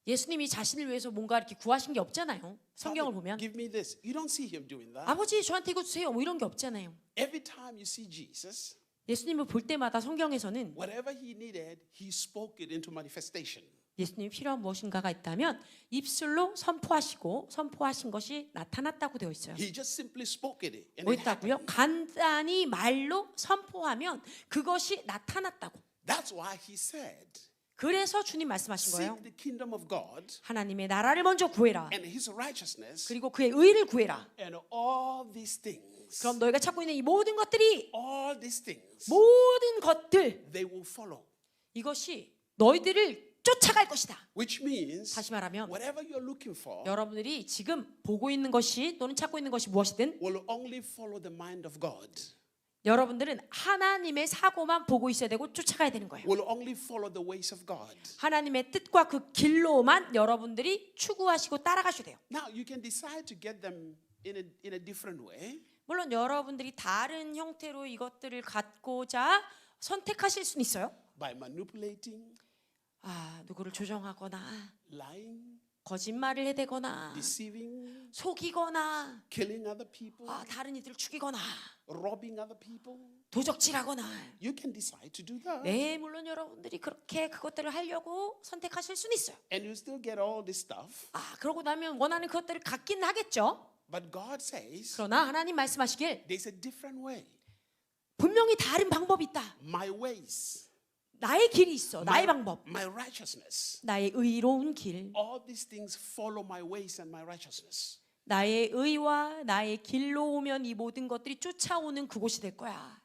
예수님이 자신을 위해서 뭔가 이렇게 구하신 게 없잖아요. 성경을 보면 Give me this. You don't see him doing that. 아버지 저한테 이거 주세요. 뭐 이런 게 없잖아요. Every time you see Jesus, 예수님을 볼 때마다 성경에서는 whatever he needed, he spoke it into manifestation. 예수님이 필요한 무엇인가가 있다면 입술로 선포하신 것이 나타났다고 되어 있어요. He just simply spoke it and 뭐 it 있다고요? happened. 간단히 말로 선포하면 그것이 나타났다고. That's why he said, 그래서 주님 말씀하신 거예요. seek the kingdom of God 하나님의 나라를 먼저 구해라. and his righteousness 그리고 그의 의를 구해라. and all these things. 그럼 너희가 찾고 있는 이 모든 것들이 All these things, 모든 것들 they will follow. 이것이 너희들을 쫓아갈 것이다. Which means 다시 말하면 whatever you're looking for 여러분들이 지금 보고 있는 것이 또는 찾고 있는 것이 무엇이든 will only follow the mind of God. 여러분들은 하나님의 사고만 보고 있어야 되고 쫓아가야 되는 거예요. Will only follow the ways of God. 하나님의 뜻과 그 길로만 여러분들이 추구하시고 따라가셔야 돼요. Now you can decide to get them in a different way. 물론 여러분들이 다른 형태로 이것들을 갖고자 선택하실 수는 있어요. By manipulating, 누구를 조정하거나 lying, 거짓말을 해대거나 deceiving, 속이거나 killing other people, 다른 이들을 죽이거나 robbing other people. 도적질하거나 You can decide to do that. 네, 물론 여러분들이 그렇게 그것들을 하려고 선택하실 수는 있어요. And you still get all this stuff. 그러고 나면 원하는 그것들을 갖긴 하겠죠. But God says 그러나 하나님 말씀하시길 there's a different way. 분명히 다른 방법이 있다. My ways, 나의 길이 있어. 나의 방법. my righteousness. 나의 의로운 길. All these things follow my ways and my righteousness. 나의 의와 나의 길로 오면 이 모든 것들이 쫓아오는 그곳이 될 거야.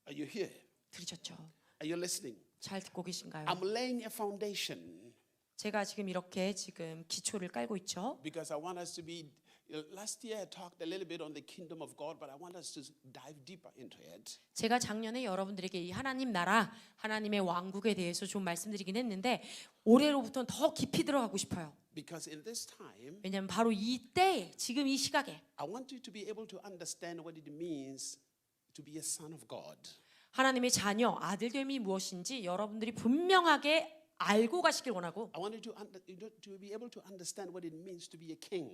Are you here? 들으셨죠? Are you listening? 잘 듣고 계신가요? I'm laying a foundation 제가 지금 이렇게 기초를 깔고 있죠. because I want us to be. Last year I talked a little bit on the kingdom of God, but I want us to dive deeper into it. 제가 작년에 여러분들에게 이 하나님 나라, 하나님의 왕국에 대해서 좀 말씀드리긴 했는데 올해로부터는 더 깊이 들어가고 싶어요. Because in this time, 왜냐하면 바로 이때, 지금 이 시각에 I want you to be able to understand what it means to be a son of God. 하나님의 자녀, 아들됨이 무엇인지 여러분들이 분명하게 알고 가시길 원하고 I want you to be able to understand what it means to be a king.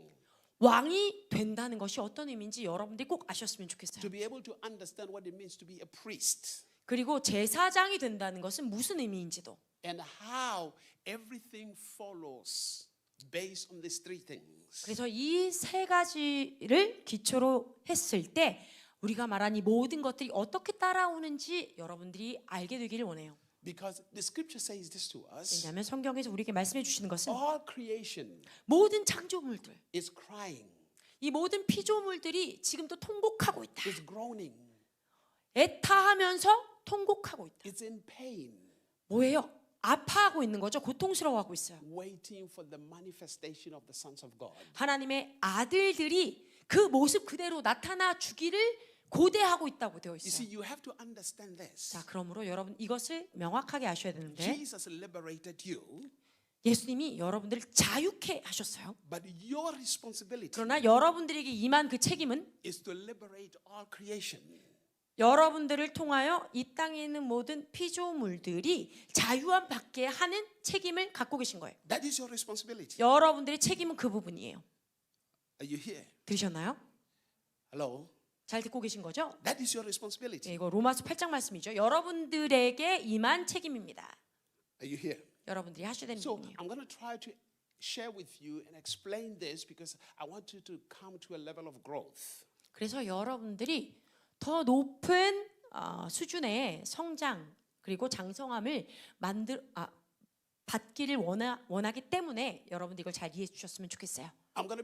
왕이 된다는 것이 어떤 의미인지 여러분들이 꼭 아셨으면 좋겠어요. To be able to understand what it means to be a priest. 그리고 제사장이 된다는 것은 무슨 의미인지도 And how everything follows based on these three things. 그래서 이 세 가지를 기초로 했을 때 우리가 말한 이 모든 것들이 어떻게 따라오는지 여러분들이 알게 되기를 원해요. Because the scripture says this to us. 왜냐하면 성경에서 우리에게 말씀해 주시는 것은 All creation 모든 창조물들, is crying, 이 모든 피조물들이 지금도 통곡하고 있다. is groaning, 애타하면서 통곡하고 있다. is in pain, 뭐예요? 아파하고 있는 거죠. 고통스러워하고 있어요. waiting for the manifestation of the sons of God. 하나님의 아들들이 그 모습 그대로 나타나 주기를 고대하고 있다고 되어 You see, 있어요. you have to understand this. 자, 그러므로 여러분 이것을 명확하게 아셔야 되는데 Jesus liberated you, 예수님이 여러분들을 자유케 하셨어요. but your responsibility 그러나 여러분들에게 임한 그 책임은 is to liberate all creation. 여러분들을 통하여 이 땅에 있는 모든 피조물들이 자유함 받게 하는 책임을 갖고 계신 거예요. That is your responsibility. 여러분들의 책임은 그 부분이에요. Are you here? 들으셨나요? Hello? 잘 듣고 계신 거죠? That is your responsibility. 네, 이거 로마서 8장 말씀이죠. 여러분들에게 임한 책임입니다. Are you here? 여러분들이 하셔야 되는 So 부분이에요. I'm going to try to share with you and explain this because I want you to come to a level of growth. 그래서 여러분들이 더 높은 수준의 성장 그리고 장성함을 받기를 원하기 때문에 여러분들 이걸 잘 이해해 주셨으면 좋겠어요. I'm going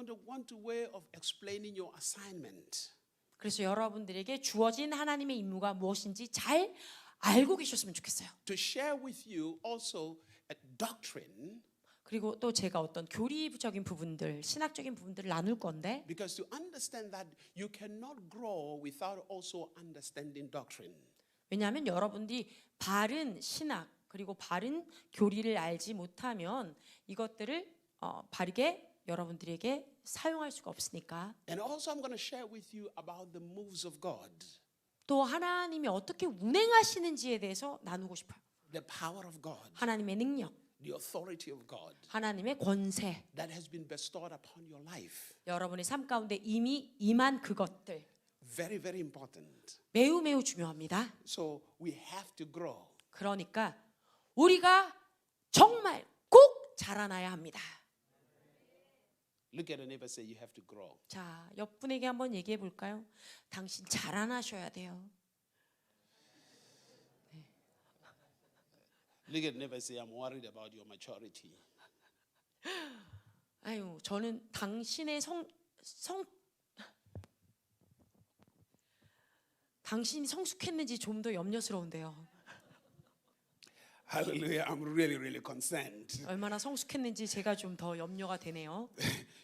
to want a way of explaining your assignment. 그래서 여러분들에게 주어진 하나님의 임무가 무엇인지 잘 알고 계셨으면 좋겠어요. To share with you also a doctrine. 그리고 또 제가 어떤 교리적인 부분들, 신학적인 부분들을 나눌 건데 Because to understand that you cannot grow without also understanding doctrine. 왜냐하면 여러분들이 바른 신학 그리고 바른 교리를 알지 못하면 이것들을 바르게 여러분들에게 사용할 수가 없으니까. And also I'm going to share with you about the moves of God. 또 하나님이 어떻게 운행하시는지에 대해서 나누고 싶어요. The power of God. 하나님의 능력, The authority of God 하나님의 권세, that has been bestowed upon your life. 여러분의 삶 가운데 이미 임한 그것들 Very, very important. 매우 매우 중요합니다. So we have to grow. 그러니까 우리가 정말 꼭 자라나야 합니다. Look at a neighbor and say you have to grow. 자, 옆분에게 한번 얘기해 볼까요? 당신 자라나셔야 돼요. Look at a neighbor and say I'm worried about your maturity. 아유, 저는 당신의 당신이 성숙했는지 좀 더 염려스러운데요. Hallelujah. I'm really, really concerned. 얼마나 성숙했는지 제가 좀 더 염려가 되네요.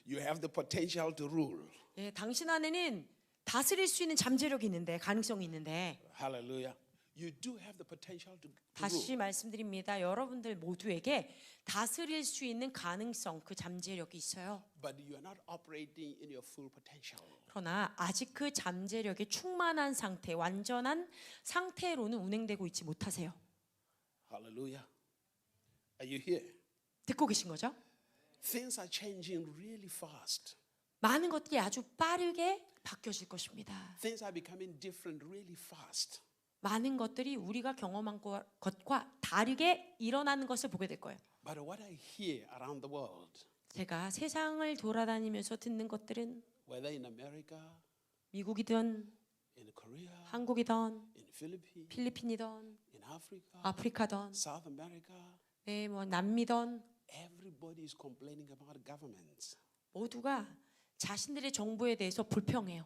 You have the potential to rule. 예, 당신 안에는 다스릴 수 있는 잠재력이 있는데, 가능성이 있는데 Hallelujah. You do have the potential to 다시 rule. 말씀드립니다. 여러분들 모두에게 다스릴 수 있는 가능성, 그 잠재력이 있어요. But you are not operating in your full potential. 그러나 아직 그 잠재력의 충만한 상태, 완전한 상태로는 운행되고 있지 못하세요. Hallelujah. Are you here? 듣고 계신 거죠? Things are changing really fast. 많은 것들이 아주 빠르게 바뀌어질 것입니다. Things are becoming different really fast. 많은 것들이 우리가 경험한 것과 다르게 일어나는 것을 보게 될 거예요. But what I hear around the world, 제가 세상을 돌아다니면서 듣는 것들은 whether in America, 미국이든 in Korea, 한국이든 in Philippines, 필리핀이든 in Africa, 아프리카든 South America, 뭐 남미든 everybody is complaining about governments. 모두가 자신들의 정부에 대해서 불평해요.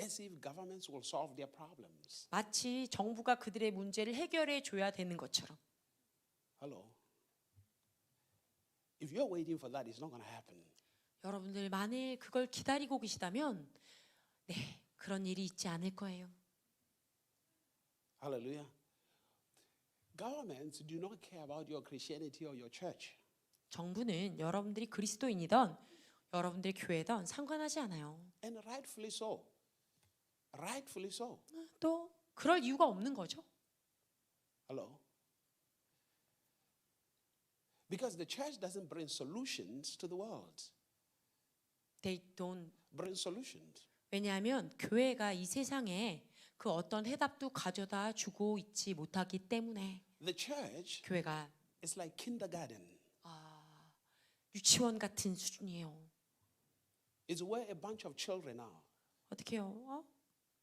As if governments will solve their problems. 마치 정부가 그들의 문제를 해결해 줘야 되는 것처럼. Hello. If you're waiting for that, it's not going to happen. 여러분들 만일 그걸 기다리고 계시다면 네, 그런 일이 있지 않을 거예요. Hallelujah. Governments do not care about your Christianity or your church. 정부는 여러분들이 그리스도인이든 여러분들의 교회든 상관하지 않아요. And rightfully so. Rightfully so. 또 그럴 이유가 없는 거죠. Hello. Because the church doesn't bring solutions to the world. They don't. Bring solutions. 왜냐하면 교회가 이 세상에 그 어떤 해답도 가져다 주고 있지 못하기 때문에 The church 교회가 is like kindergarten. 유치원 같은 수준이에요. It's where a bunch of children are. 어떻게요?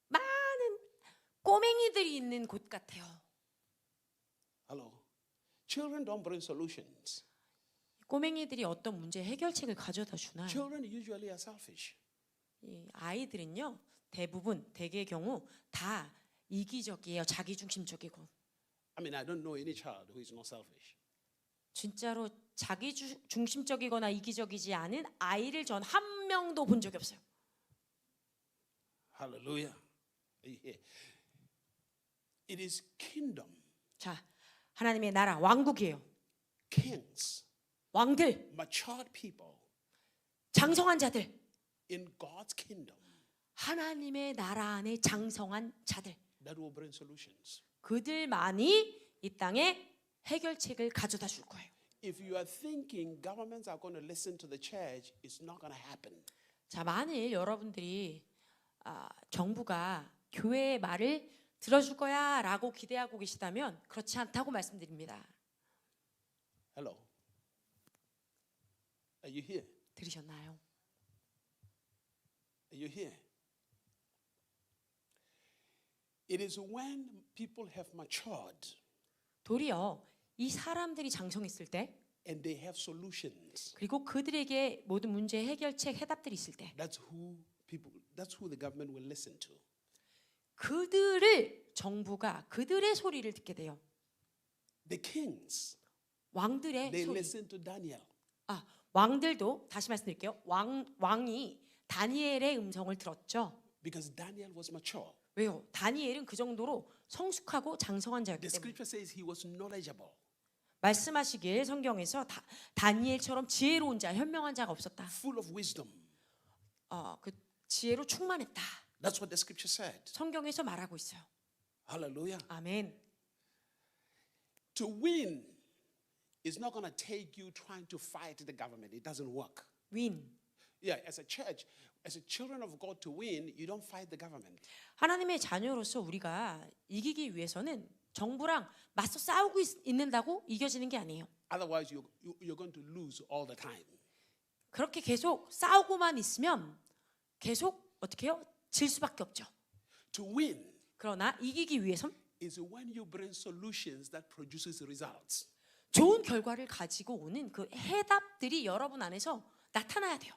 많은 꼬맹이들이 있는 곳 같아요. Hello. Children don't bring solutions. 꼬맹이들이 어떤 문제 해결책을 가져다 주나요? Children usually are selfish. 이 아이들은요 대개의 경우 다 이기적이에요. 자기중심적이고. I mean, I don't know any child who is not selfish. 진짜로 자기중심적이거나 이기적이지 않은 아이를 전 한 명도 본 적이 없어요. Hallelujah. It is kingdom. 자, 하나님의 나라 왕국이에요. Kings. 왕들, Matured people. 장성한 자들, In God's kingdom. 하나님의 나라 안에 장성한 자들, That will bring solutions. 그들만이 이 땅에 해결책을 가져다 줄 거예요. If you are thinking governments are going to listen to the church, it's not going to happen. 자, 만일 여러분들이 정부가 교회의 말을 들어줄 거야라고 기대하고 계시다면 그렇지 않다고 말씀드립니다. Hello. Are you here? 들으셨나요? Are you here? It is when people have matured 도리어 이 사람들이 장성했을 때 and they have solutions. 그리고 그들에게 모든 문제 해결책 해답들이 있을 때 That's who the government will listen to. 그들을 정부가 그들의 소리를 듣게 돼요. The kings, 왕들의 they 소리. listen to Daniel. 왕들도 다시 말씀드릴게요. 왕이 다니엘의 음성을 들었죠. Because Daniel was mature. 왜요? 다니엘은 그 정도로 성숙하고 장성한 자였기 The 때문에. scripture says he was knowledgeable. 말씀하시길 성경에서 다니엘처럼 지혜로운 자, 현명한 자가 없었다. Full of wisdom. 그 지혜로 충만했다. That's what the scripture said. 성경에서 말하고 있어요. Hallelujah. 아멘. To win is not going to take you trying to fight the government. It doesn't work. 윈. Yeah, as a church, as a children of God, to win, you don't fight the government. 하나님의 자녀로서 우리가 이기기 위해서는 정부랑 맞서 싸우고 있는다고 이겨지는 게 아니에요. Otherwise, you're going to lose all the time. 그렇게 계속 싸우고만 있으면 계속 어떻게 해요? 질 수밖에 없죠. To win 그러나 이기기 위해선 is when you bring solutions that produces results. 좋은 결과를 가지고 오는 그 해답들이 여러분 안에서 나타나야 돼요.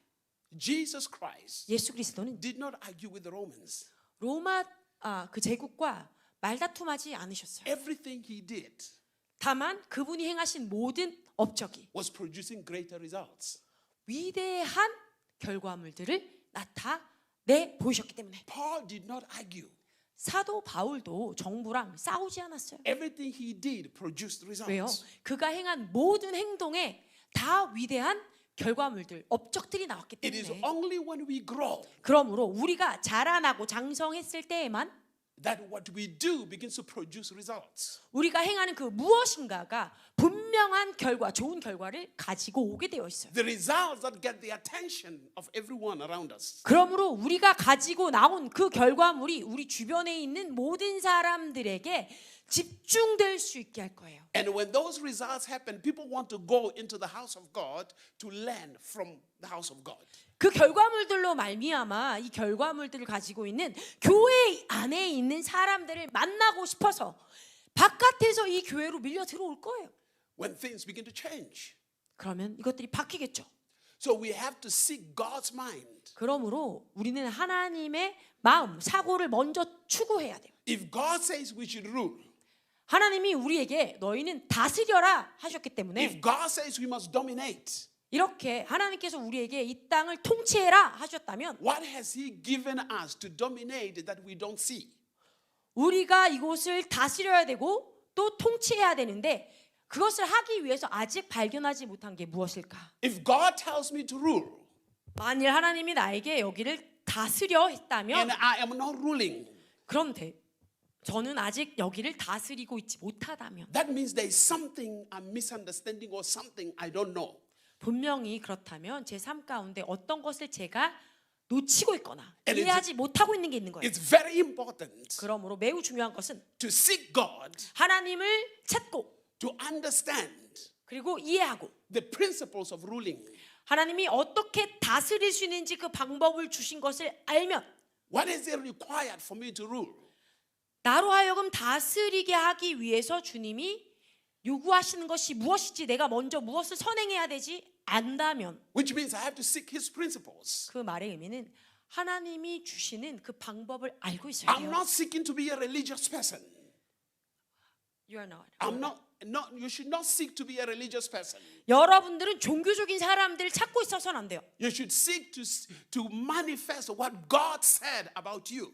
Jesus Christ 예수 그리스도는 did not argue with the Romans. 로마 그 제국과 말다툼하지 않으셨어요. Everything he did 다만 그분이 행하신 모든 업적이 was producing greater results. 위대한 결과물들을 나타내 보이셨기 때문에 Paul did not argue. 사도 바울도 정부랑 싸우지 않았어요. Everything he did produced 왜요? results. 그가 행한 모든 행동에 다 위대한 결과물들, 업적들이 나왔기 It is 때문에 only when we grow 그러므로 우리가 자라나고 장성했을 때에만 that what we do begins to produce results. 우리가 행하는 그 무엇인가가 분명 분명한 결과, 좋은 결과를 가지고 오게 되어 있어요. The results that get the attention of everyone around us. 그러므로 우리가 가지고 나온 그 결과물이 우리 주변에 있는 모든 사람들에게 집중될 수 있게 할 거예요. And when those results happen, people want to go into the house of God to learn from the house of God. 그 결과물들로 말미암아 이 결과물들을 가지고 있는 교회 안에 있는 사람들을 만나고 싶어서 바깥에서 이 교회로 밀려 들어올 거예요. When things begin to change. 그러면 이것들이 바뀌겠죠. So we have to seek God's mind. 그러므로 우리는 하나님의 마음, 사고를 먼저 추구해야 돼요. If God says we should rule, 하나님이 우리에게 너희는 다스려라 하셨기 때문에 if God says we must dominate, 이렇게 하나님께서 우리에게 이 땅을 통치해라 하셨다면 what has He given us to dominate that we don't see? 우리가 이곳을 다스려야 되고 또 통치해야 되는데 그것을 하기 위해서 아직 발견하지 못한 게 무엇일까? If God tells me to rule 만일 하나님이 나에게 여기를 다스려 했다면 and I am not ruling, 그런데 저는 아직 여기를 다스리고 있지 못하다면 that means there is something I'm misunderstanding or something I don't know. 분명히 그렇다면 제 삶 가운데 어떤 것을 제가 놓치고 있거나 And 이해하지 못하고 있는 게 있는 거예요. It's very important 그러므로 매우 중요한 것은 to seek God, 하나님을 찾고 to understand 그리고 이해하고 the principles of ruling. 하나님이 어떻게 다스릴 수 있는지 그 방법을 주신 것을 알면 What is it required for me to rule? 나로 하여금 다스리게 하기 위해서 주님이 요구하시는 것이 무엇인지 내가 먼저 무엇을 선행해야 되지 안다면 Which means I have to seek His principles. 그 말의 의미는 하나님이 주시는 그 방법을 알고 있어야 I'm 돼요. not seeking to be a religious person. You are not. You should not seek to be a religious person. 여러분들은 종교적인 사람들을 찾고 있어서는 안 돼요. You should seek to manifest what God said about you.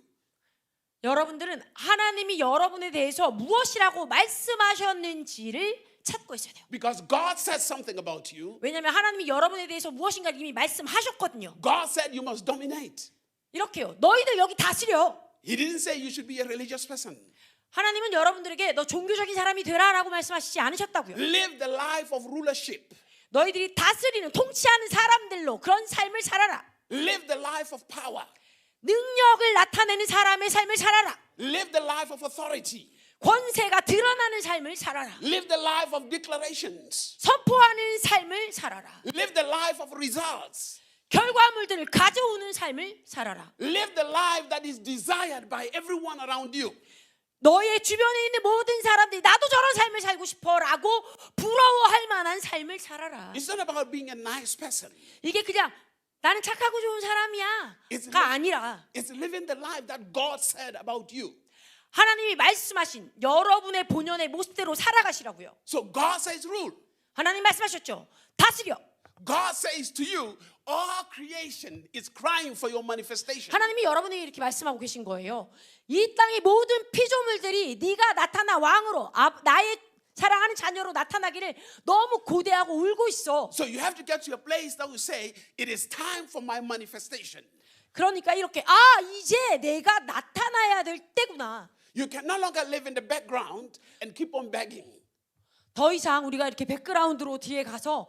여러분들은 하나님이 여러분에 대해서 무엇이라고 말씀하셨는지를 찾고 있어야 돼요. Because God said something about you. 왜냐하면 하나님이 여러분에 대해서 무엇인가 이미 말씀하셨거든요. God said you must dominate. 이렇게요. 너희들 여기 다스려. He didn't say you should be a religious person. 하나님은 여러분들에게 너 종교적인 사람이 되라라고 말씀하시지 않으셨다고요. Live the life of rulership. 너희들이 다스리는 통치하는 사람들로 그런 삶을 살아라. Live the life of power. 능력을 나타내는 사람의 삶을 살아라. Live the life of authority. 권세가 드러나는 삶을 살아라. Live the life of declarations. 선포하는 삶을 살아라. Live the life of results. 결과물들을 가져오는 삶을 살아라. Live the life that is desired by everyone around you. 너의 주변에 있는 모든 사람들이 나도 저런 삶을 살고 싶어라고 부러워할 만한 삶을 살아라. It's not about being a nice person. 이게 그냥 나는 착하고 좋은 사람이야가 아니라 It's living the life that God said about you. 하나님이 말씀하신 여러분의 본연의 모습대로 살아가시라고요. So God says rule. 하나님 말씀하셨죠. 다스려. God says to you, all creation is crying for your manifestation. 하나님이 여러분에게 이렇게 말씀하고 계신 거예요. 이 땅의 모든 피조물들이 네가 나타나 왕으로 나의 사랑하는 자녀로 나타나기를 너무 고대하고 울고 있어. So you have to get to a place that will say, it is time for my manifestation. 그러니까 이렇게 이제 내가 나타나야 될 때구나. You can no longer live in the background and keep on begging. 더 이상 우리가 이렇게 백그라운드로 뒤에 가서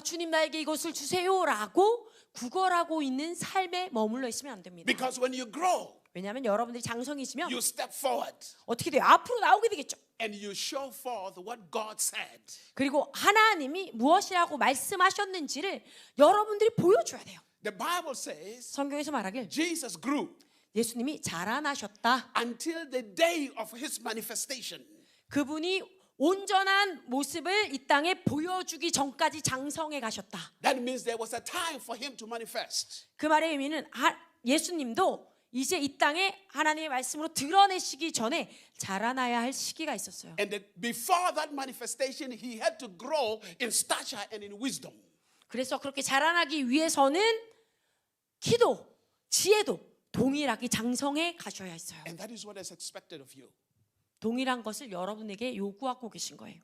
주님 나에게 이것을 주세요라고 구걸하고 있는 삶에 머물러 있으면 안 됩니다. Because when you grow, 왜냐하면 여러분들이 장성해지면 you step forward 어떻게 돼요? 앞으로 나오게 되겠죠. and you show forth what God said. 그리고 하나님이 무엇이라고 말씀하셨는지를 여러분들이 보여줘야 돼요. The Bible says 성경에서 말하길 Jesus grew 예수님이 자라나셨다. until the day of his manifestation. 그분이 온전한 모습을 이 땅에 보여주기 전까지 장성해 가셨다. That means there was a time for him to manifest. 그 말의 의미는 예수님도 이제 이 땅에 하나님의 말씀으로 드러내시기 전에 자라나야 할 시기가 있었어요. And before that manifestation, he had to grow in stature and in wisdom. 그래서 그렇게 자라나기 위해서는 키도 지혜도 동일하게 장성해 가셔야 했어요. And that is what is expected of you. 동일한 것을 여러분에게 요구하고 계신 거예요.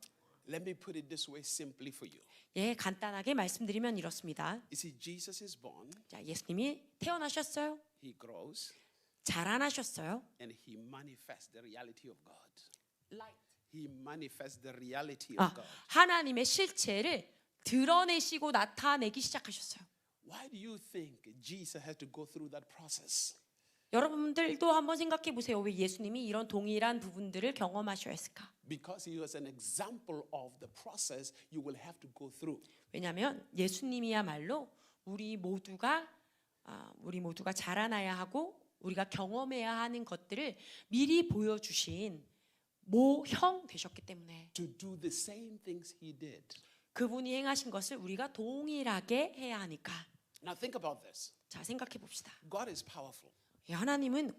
Let me put it this way simply for you. 예, 간단하게 말씀드리면 이렇습니다. You see, Jesus is born, 자, 예수님이 태어나셨어요. he grows, 자라나셨어요. and he manifests the reality of God. He manifests the reality 아, of God. 하나님의 실체를 드러내시고 나타내기 시작하셨어요. Why do you think Jesus had to go through that process? 여러분들도 한번 생각해 보세요. 왜 예수님이 이런 동일한 부분들을 경험하셔야 했을까? Because he was an example of the process you will have to go through. 왜냐하면 예수님이야말로 우리 모두가 자라나야 하고 우리가 경험해야 하는 것들을 미리 보여주신 모형 되셨기 때문에 To do the same things he did. 그분이 행하신 것을 우리가 동일하게 해야 하니까. Now think about this. 자, 생각해 봅시다. God is powerful. 하나님은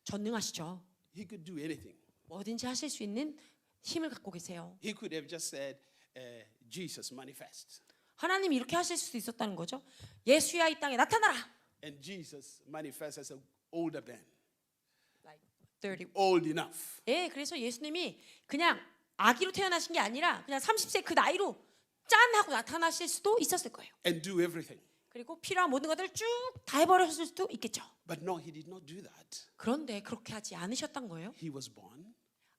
전능하시죠. He could do anything. 뭐든지 하실 수 있는 힘을 갖고 계세요. He could have just said, Jesus manifest. 하나님이 이렇게 하실 수도 있었다는 거죠. 예수야 이 땅에 나타나라. And Jesus manifests as an older man. Like 30. Old enough. 예, 그래서 예수님이 그냥 아기로 태어나신 게 아니라 그냥 30세 그 나이로 짠 하고 나타나실 수도 있었을 거예요. And do everything. 그리고 필요한 모든 것들을 쭉 다 해버렸을 수도 있겠죠. But no, he did not do that. 그런데 그렇게 하지 않으셨던 거예요. He was born.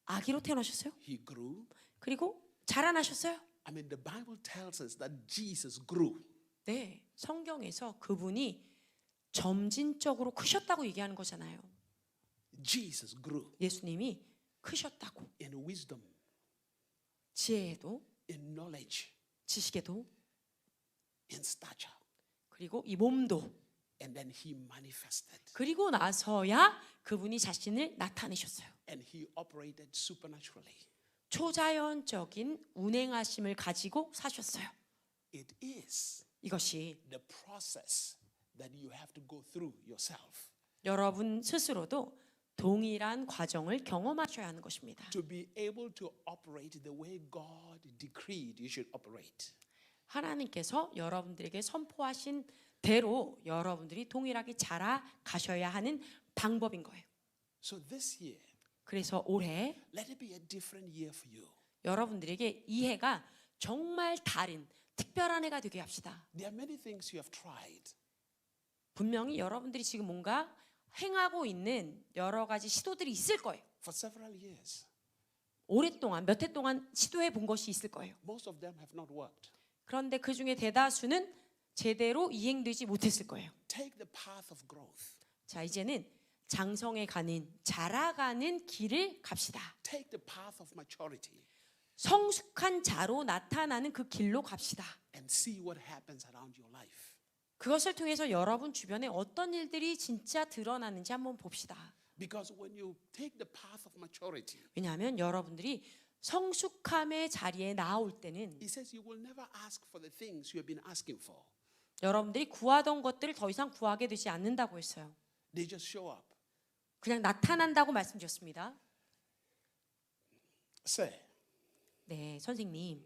아기로 태어나셨어요. He grew. 그리고 자라나셨어요. I mean, the Bible tells us that Jesus grew. 네, 성경에서 그분이 점진적으로 크셨다고 얘기하는 거잖아요. Jesus grew 예수님이 크셨다고. in wisdom, 지혜에도, in knowledge, 지식에도, in stature. 그리고 이 몸도. And then he manifested. 그리고 나서야 그분이 자신을 나타내셨어요. And he operated supernaturally. 초자연적인 운행하심을 가지고 사셨어요. It is 이것이 the process that you have to go through yourself 여러분 스스로도 동일한 과정을 경험하셔야 하는 것입니다. to be able to operate the way God decreed you should operate. 하나님께서 여러분들에게 선포하신 대로 여러분들이 동일하게 자라가셔야 하는 방법인 거예요. So this year, 그래서 올해 let it be a different year for you. 여러분들에게 이 해가 정말 다른 특별한 해가 되게 합시다. There are many things you have tried. 분명히 여러분들이 지금 뭔가 행하고 있는 여러 가지 시도들이 있을 거예요. For several years. 오랫동안 몇 해 동안 시도해 본 것이 있을 거예요. Most of them have not worked. 그런데 그 중에 대다수는 제대로 이행되지 못했을 거예요. Take the path of growth. 자, 이제는 장성에 가는 자라가는 길을 갑시다. Take the path of maturity 성숙한 자로 나타나는 그 길로 갑시다. and see what happens around your life. 그것을 통해서 여러분 주변에 어떤 일들이 진짜 드러나는지 한번 봅시다. Because when you take the path of maturity, 왜냐하면 여러분들이 성숙함의 자리에 나올 때는 he says you will never ask for the things you have been asking for. 여러분들이 구하던 것들을 더 이상 구하게 되지 않는다고 했어요. They just show up. 그냥 나타난다고 말씀드렸습니다. Say, 네, 선생님.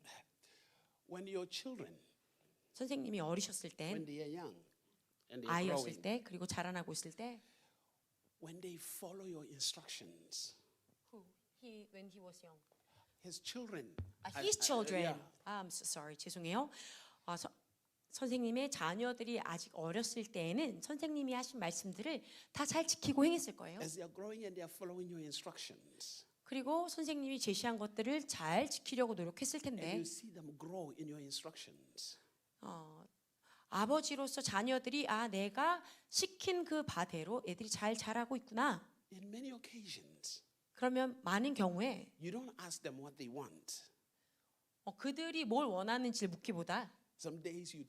when your children, 선생님이 어리셨을 때, when they are young and they are 아이였을 growing, 때, 그리고 자라나고 있을 때, when they follow your instructions, when he was young. his children, His children. yeah, I'm so sorry. 죄송해요. 선생님의 자녀들이 아직 어렸을 때에는 선생님이 하신 말씀들을 다 잘 지키고 행했을 거예요. as they are growing and they are following your instructions, 그리고 선생님이 제시한 것들을 잘 지키려고 노력했을 and 텐데 you see them grow in your instructions, 아버지로서 자녀들이 내가 시킨 그 바대로 애들이 잘 자라고 있구나. in many occasions, 그러면 많은 경우에 you don't ask them what they want. 그들이 뭘 원하는지를 묻기보다 Some days you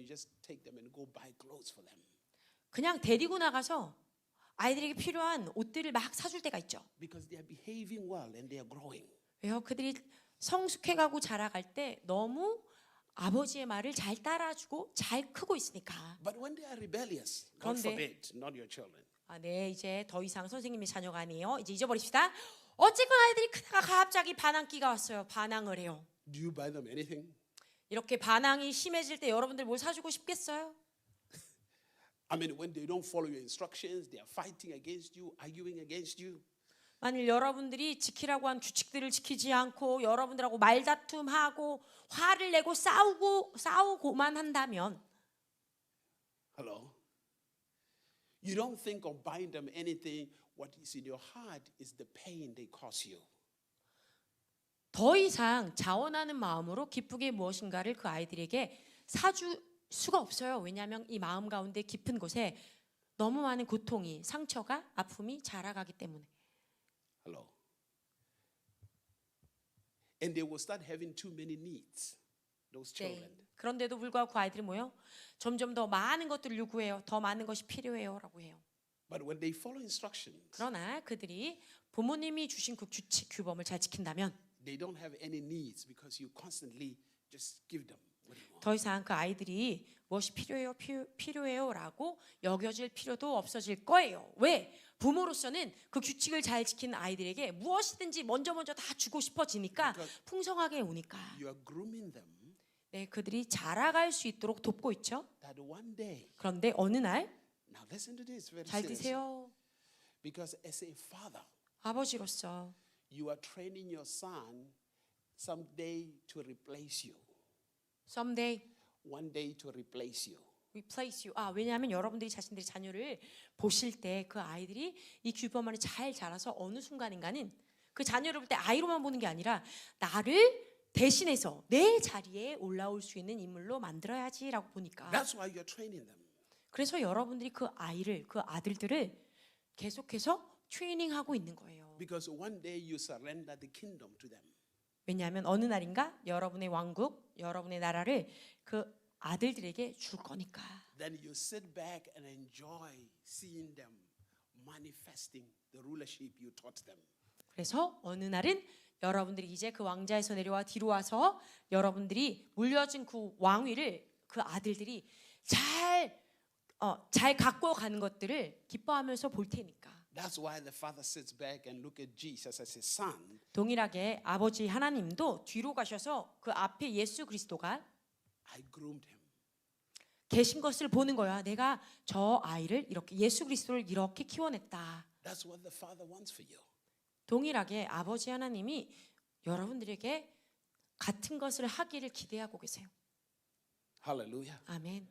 just take them and go buy clothes for them. 그냥 데리고 나가서 아이들에게 필요한 옷들을 막 사줄 때가 있죠. Because they are behaving well and they are growing. 왜요? 그들이 성숙해가고 자라갈 때 너무 아버지의 말을 잘 따라주고 잘 크고 있으니까. But when they are rebellious, God 그런데- forbid, not your children. 네, 이제 더 이상 선생님의 자녀가 아니에요. 이제 잊어버립시다. 어쨌건 아이들이 크다가 갑자기 반항기가 왔어요. 반항을 해요. Do you buy them anything? 이렇게 반항이 심해질 때 여러분들 뭘 사주고 싶겠어요? I mean, when they don't follow your instructions, they are fighting against you, arguing against you. 만일 여러분들이 지키라고 한 규칙들을 지키지 않고 여러분들하고 말다툼하고 화를 내고 싸우고만 한다면 Hello? You don't think of buying them anything. What is in your heart is the pain they cause you. 더 이상 자원하는 마음으로 기쁘게 무엇인가를 그 아이들에게 사줄 수가 없어요. 왜냐하면 이 마음 가운데 깊은 곳에 너무 많은 고통이, 상처가, 아픔이 자라가기 때문에. Hello. And they will start having too many needs, those children. 네. 그런데도 불구하고 그 아이들이 뭐예요? 점점 더 많은 것들을 요구해요. 더 많은 것이 필요해요라고 해요. But when they follow instructions, 그러나 그들이 부모님이 주신 그 규칙 규범을 잘 지킨다면 they don't have any needs because you constantly just give them what they want. 더 이상 그 아이들이 무엇이 필요해요라고 여겨질 필요도 없어질 거예요. 왜? 부모로서는 그 규칙을 잘 지키는 아이들에게 무엇이든지 먼저 다 주고 싶어지니까 풍성하게 오니까. You are grooming them 네, 그들이 자라갈 수 있도록 돕고 있죠. that one day. 그런데 어느 날 Now listen to this very 잘 seriously. 드세요. Because as a father, 아버지로서 you are training your son someday to replace you. someday One day to replace you. replace you. 왜냐하면 여러분들이 자신들의 자녀를 보실 때 그 아이들이 이 규범 안에 잘 자라서 어느 순간인가는 그 자녀를 볼 때 아이로만 보는 게 아니라 나를 대신해서 내 자리에 올라올 수 있는 인물로 만들어야지라고 보니까. That's why you're training them. 그래서 여러분들이 그 아이를, 그 아들들을 계속해서 트레이닝하고 있는 거예요. Because one day you surrender the kingdom to them. 왜냐하면 어느 날인가 여러분의 왕국, 여러분의 나라를 그 아들들에게 줄 거니까. Then you sit back and enjoy seeing them manifesting the rulership you taught them. 그래서 어느 날은 여러분들이 이제 그 왕자에서 내려와 뒤로 와서 여러분들이 물려준 그 왕위를 그 아들들이 잘 갖고 가는 것들을 기뻐하면서 볼 테니까. That's why the father sits back and look at Jesus as his son. 동일하게 아버지 하나님도 뒤로 가셔서 그 앞에 예수 그리스도가 I groomed him. 계신 것을 보는 거야. 내가 저 아이를 이렇게 예수 그리스도를 이렇게 키워냈다. That's what the father wants for you. 동일하게 아버지 하나님이 여러분들에게 같은 것을 하기를 기대하고 계세요. Hallelujah. 아멘.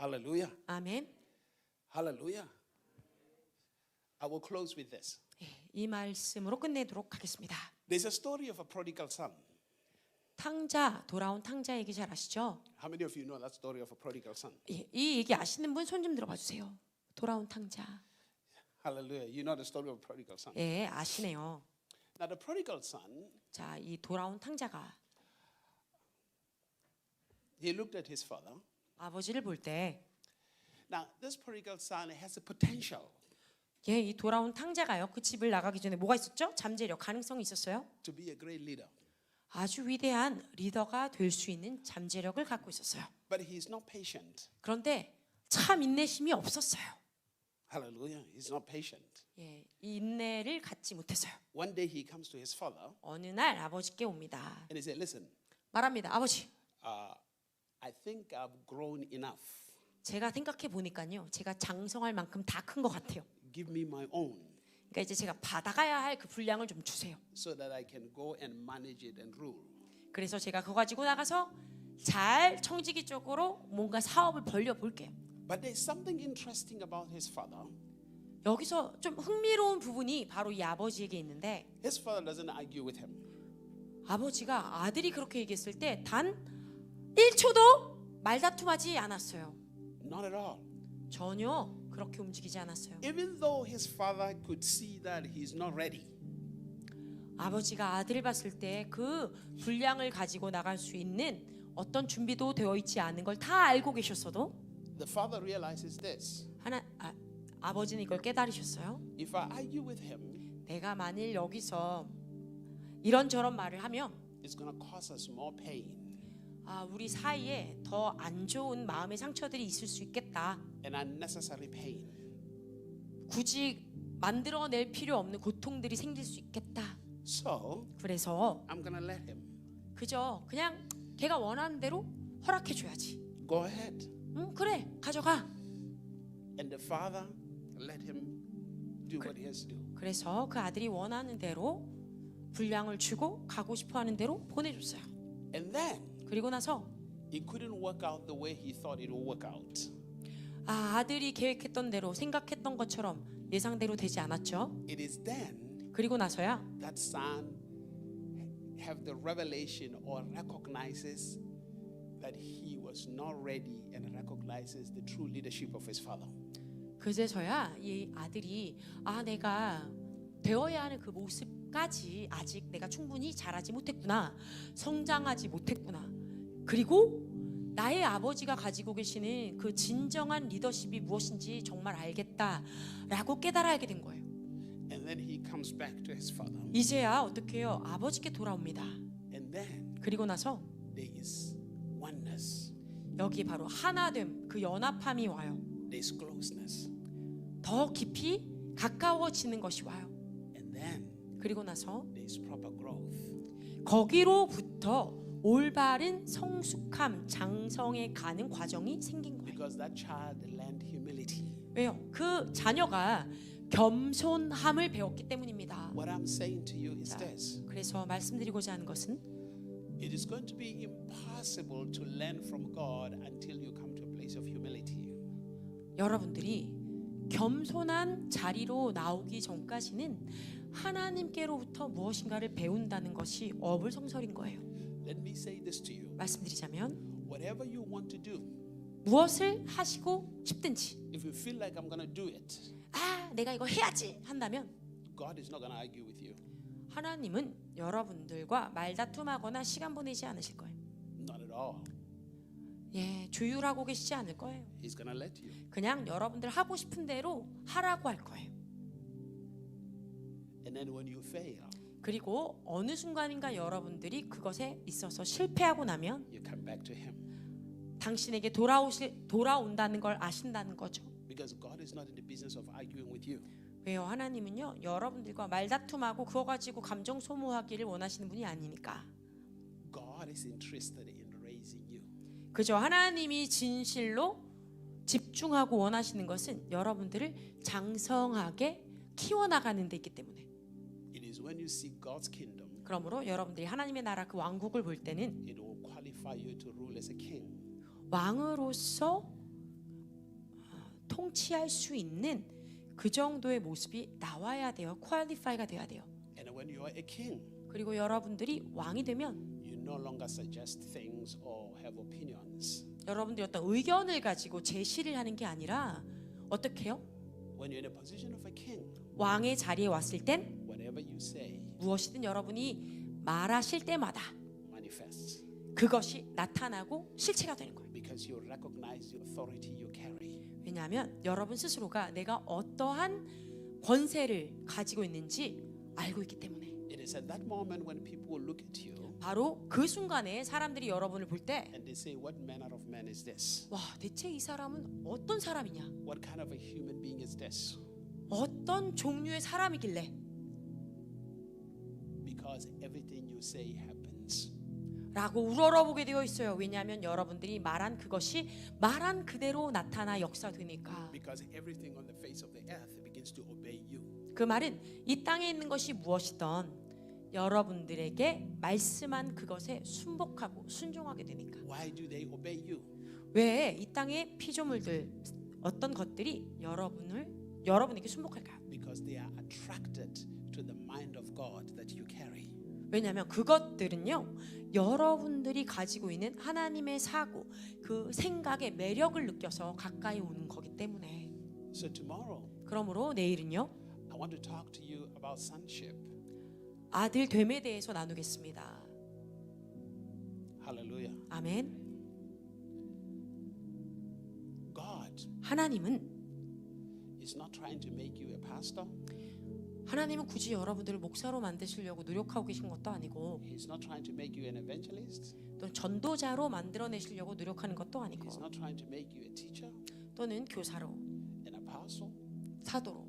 Hallelujah. 아멘. Hallelujah. I will close with this. 이 말씀으로 끝내도록 하겠습니다. There's a story of a prodigal son. 돌아온 탕자 얘기 잘 아시죠? How many of you know that story of a prodigal son? 이 얘기 아시는 분 손 좀 들어봐 주세요. 돌아온 탕자. Hallelujah. You know the story of a prodigal son. 예, 아시네요. Now the prodigal son, 자, 이 돌아온 탕자가 he looked at his father. 아버지를 볼 때 Now this prodigal son has a potential 이 돌아온 탕자가요. 그 집을 나가기 전에 뭐가 있었죠? 잠재력, 가능성이 있었어요. to be a great leader. 아주 위대한 리더가 될 수 있는 잠재력을 갖고 있었어요. But he's not patient. 그런데 참 인내심이 없었어요. Hallelujah. He's not patient. 이 인내를 갖지 못했어요. One day he comes to his father 어느 날 아버지께 옵니다. and he said, listen, 말합니다. 아버지, I think I've grown enough. 제가 생각해 보니까요. 제가 장성할 만큼 다 큰 것 같아요. Give me my own 그러니까 이제 제가 받아가야 할 그 분량을 좀 주세요. so that I can go and manage it and rule. 그래서 제가 그거 가지고 나가서 잘 청지기 쪽으로 뭔가 사업을 벌려 볼게요. But there's something interesting about his father. 여기서 좀 흥미로운 부분이 바로 이 아버지에게 있는데 His father doesn't argue with him. 아버지가 아들이 그렇게 얘기했을 때 단 1초도 말다툼하지 않았어요. Not at all. 전혀 그렇게 움직이지 않았어요. Even though his father could see that he's not ready. 아버지가 아들을 봤을 때 그 분량을 가지고 나갈 수 있는 어떤 준비도 되어 있지 않은 걸 다 알고 계셨어도 The father realizes this. 아버지는 이걸 깨달으셨어요. If I argue with him, 내가 만일 여기서 이런저런 말을 하면 it's going to cause us more pain 우리 사이에 더 안 좋은 마음의 상처들이 있을 수 있겠다. and unnecessary pain. 굳이 만들어낼 필요 없는 고통들이 생길 수 있겠다. So 그래서 I'm going to let him. 그저 그냥 걔가 원하는 대로 허락해 줘야지. Go ahead. 그래, 가져가. And the father let him do what he has to do. 그래서 그 아들이 원하는 대로 분량을 주고 가고 싶어하는 대로 보내줬어요. And then 그리고 나서 it couldn't work out the way he thought it would work out. 아들이 계획했던 대로 생각했던 것처럼 예상대로 되지 않았죠. It is then 그리고 나서야 that son have the revelation or recognizes that he was not ready and recognizes the true leadership of his father. 그제서야 이 아들이 내가 되어야 하는 그 모습까지 아직 내가 충분히 자라지 못했구나, 성장하지 못했구나. 그리고 나의 아버지가 가지고 계시는 그 진정한 리더십이 무엇인지 정말 알겠다라고 깨달아 알게 된 거예요. And then he comes back to his father. 이제야 어떻게 해요? 아버지께 돌아옵니다. And then 그리고 나서 there is oneness. 여기 바로 하나됨, 그 연합함이 와요. There is closeness. 더 깊이 가까워지는 것이 와요. And then 그리고 나서 there is proper growth. 거기로부터 올바른 성숙함, 장성에 가는 과정이 생긴 거예요. Because that child learned humility. 왜요? 그 자녀가 겸손함을 배웠기 때문입니다. What I'm saying to you is 자, this. 그래서 말씀드리고자 하는 것은 It is going to be impossible to learn from God until you come to a place of humility. 여러분들이 겸손한 자리로 나오기 전까지는 하나님께로부터 무엇인가를 배운다는 것이 어불성설인 거예요. Let me say this to you. 말씀드리자면 Whatever you want to do, 무엇을 하시고 싶든지 if you feel like I'm going to do it, 내가 이거 해야지 한다면 God is not going to argue with you. 하나님은 여러분들과 말다툼하거나 시간 보내지 않으실 거예요. Not at all. 조율하고 계시지 않을 거예요. He's going to let you. 그냥 여러분들 하고 싶은 대로 하라고 할 거예요. And then when you fail, 그리고 어느 순간인가 여러분들이 그것에 있어서 실패하고 나면 you come back to Him. 당신에게 돌아온다는 걸 아신다는 거죠. Because God is not in the business of arguing with you. 왜요? 하나님은요, 여러분들과 말다툼하고 그거 가지고 감정 소모하기를 원하시는 분이 아니니까. God is interested in raising you. 그죠? 하나님이 진실로 집중하고 원하시는 것은 여러분들을 장성하게 키워나가는 데 있기 때문에. It is when you seek God's kingdom, 그러므로 여러분들이 하나님의 나라 그 왕국을 볼 때는 it will qualify you to rule as a king. 왕으로서 통치할 수 있는 그 정도의 모습이 나와야 돼요. 퀄리파이가 돼야 돼요. And when you are a king, 그리고 여러분들이 왕이 되면 you no longer suggest things or have opinions. 여러분들이 어떤 의견을 가지고 제시를 하는 게 아니라 어떻게 해요? When you're in a position of a king, 왕의 자리에 왔을 땐 whatever you say 무엇이든 여러분이 말하실 때마다 manifests. 그것이 나타나고 실체가 되는 거예요. Because you recognize the authority you carry. 왜냐하면 여러분 스스로가 내가 어떠한 권세를 가지고 있는지 알고 있기 때문에. It is at that moment when people will look at you 바로 그 순간에 사람들이 여러분을 볼 때 and they say, what manner of man is this? 와, 대체 이 사람은 어떤 사람이냐? What kind of a human being is this? 어떤 종류의 사람이길래? Because everything you say happens. 라고 우러러보게 되어 있어요. 왜냐하면 여러분들이 말한 그것이 말한 그대로 나타나 역사되니까. Because everything on the face of the earth begins to obey you. 그 말은 이 땅에 있는 것이 무엇이든 여러분들에게 말씀한 그것에 순복하고 순종하게 되니까. Why do they obey you? 왜 이 땅의 피조물들 어떤 것들이 여러분에게 순복할까요? Because they are attracted to the mind of God that you carry. 왜냐하면 그것들은요, 여러분들이 가지고 있는 하나님의 사고, 그 생각의 매력을 느껴서 가까이 오는 거기 때문에. So tomorrow, 그러므로 내일은요, I want to talk to you about sonship. 아들 됨에 대해서 나누겠습니다. Hallelujah. 아멘. God 하나님은 is not trying to make you a pastor. 하나님은 굳이 여러분들을 목사로 만드시려고 노력하고 계신 것도 아니고, He's not trying to make you an evangelist. 또 전도자로 만들어내시려고 노력하는 것도 아니고, He's not trying to make you a teacher, 또는 교사로, an apostle. 사도로,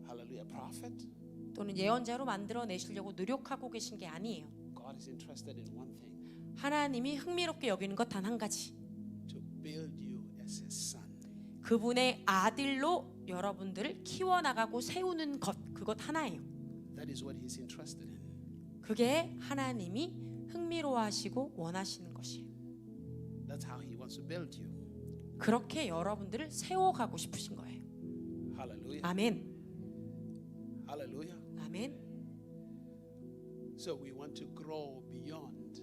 Hallelujah. Prophet. 또는 예언자로 만들어내시려고 노력하고 계신 게 아니에요. God is interested in one thing. 하나님이 흥미롭게 여기는 것 단 한 가지. To build you as His son. 그분의 아들로 여러분들을 키워나가고 세우는 것, 그것 하나예요. That is what He's interested in. 그게 하나님이 흥미로워하시고 원하시는 것이에요. That's how He wants to build you. 그렇게 여러분들을 세워가고 싶으신 거예요. Hallelujah. 아멘. Hallelujah. 아멘. So we want to grow beyond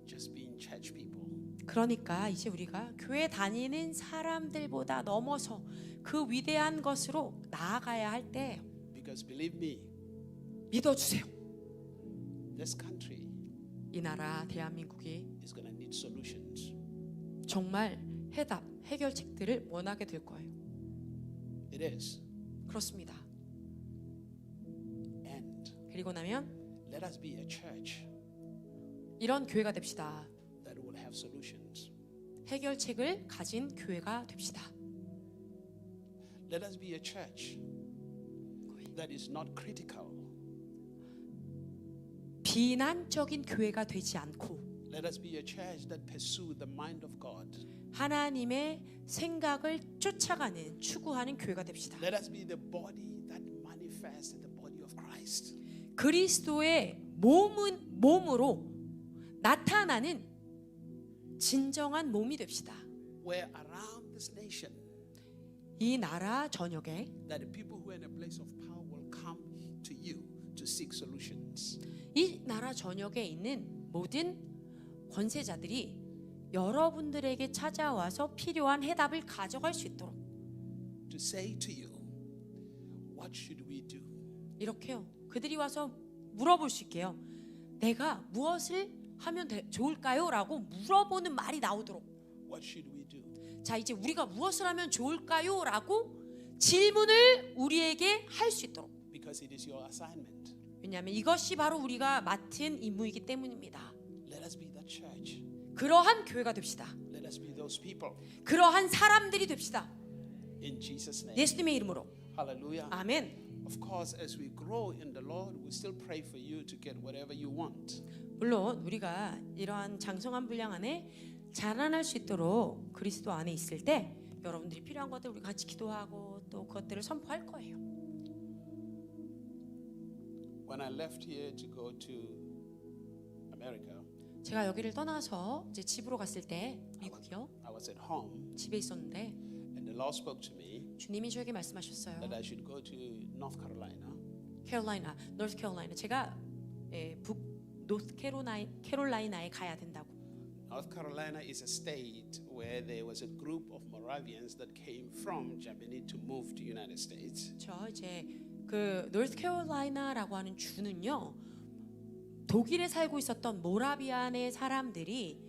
just being church people. 그러니까 이제 우리가 교회 다니는 사람들보다 넘어서 그 위대한 것으로 나아가야 할 때 Because believe me, 믿어주세요. this country 이 나라 대한민국이 is going to need solutions. 정말 해결책들을 원하게 될 거예요. It is. 그렇습니다. And 그리고 나면 let us be a church 이런 교회가 됩시다. that will have solutions. 해결책을 가진 교회가 됩시다. Let us be a church that is not critical. 비난적인 교회가 되지 않고 Let us be a church that pursue the mind of God. 하나님의 생각을 쫓아가는 추구하는 교회가 됩시다. Let us be the body that manifests the body of Christ. 그리스도의 몸으로 나타나는 진정한 몸이 됩시다. Where around this nation, 이 나라 전역에 that the people who are in a place of power will come to you to seek solutions. 이 나라 전역에 있는 모든 권세자들이 여러분들에게 찾아와서 필요한 해답을 가져갈 수 있도록 To say to you, what should we do? 이렇게요. 그들이 와서 물어볼 수 있게요. 내가 무엇을 하면 좋을까요? 라고 물어보는 말이 나오도록. What should we do? 자, 이제 우리가 무엇을 하면 좋을까요? 라고 질문을 우리에게 할 수 있도록. Because it is your assignment. 왜냐하면 이것이 바로 우리가 맡은 임무이기 때문입니다. Let us be that church. 그러한 교회가 됩시다. Let us be those people. 그러한 사람들이 됩시다. In Jesus' name. 예수님의 이름으로. Hallelujah. 아멘. Of course, as we grow in the Lord, we still pray for you to get whatever you want. 물론 우리가 이러한 장성한 분량 안에 자라날 수 있도록 그리스도 안에 있을 때 여러분들이 필요한 것들 우리 같이 기도하고 또 그것들을 선포할 거예요. When I left here to go to America, 제가 여기를 떠나서 이제 집으로 갔을 때 미국이요. I was at home, 집에 있었는데 and the Lord spoke to me 주님이 저에게 말씀하셨어요. that I should go to North Carolina. 노스 캐롤라이나. 제가 노스 캐롤라이나에 가야 된다고. North Carolina is a state where there was a group of Moravians that came from Germany to move to United States. 저 이제 그 노스 캐롤라이나라고 하는 주는요. 독일에 살고 있었던 모라비안의 사람들이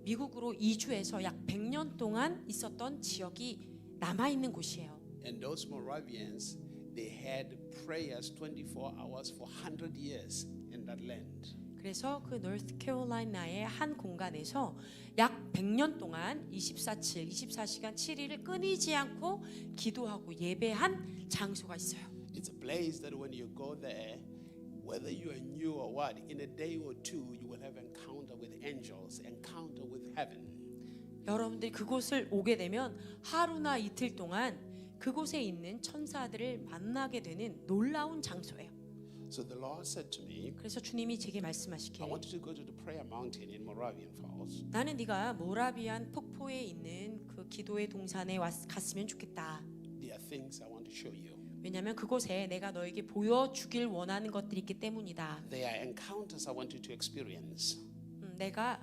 미국으로 이주해서 약 100년 동안 있었던 지역이 남아 있는 곳이에요. And those Moravians, they had prayers 24 hours for 100 years in that land. 그래서 그 노스캐롤라이나의 한 공간에서 약 100년 동안 24시간 7일을 끊이지 않고 기도하고 예배한 장소가 있어요. It's a place that when you go there, whether you are new or what, in a day or two, you will have encounter with angels, encounter with heaven. 여러분들이 그곳을 오게 되면 하루나 이틀 동안 그곳에 있는 천사들을 만나게 되는 놀라운 장소예요. So the Lord said to me, 그래서 주님이 제게 I 말씀하시기를 want you to go to the prayer mountain in Moravian Falls. 나는 네가 모라비안 폭포에 있는 그 기도의 동산에 갔으면 좋겠다. There are things I want to show you. 왜냐하면 그곳에 내가 너에게 보여주길 원하는 것들이 있기 때문이다. There are encounters I want you to experience. 내가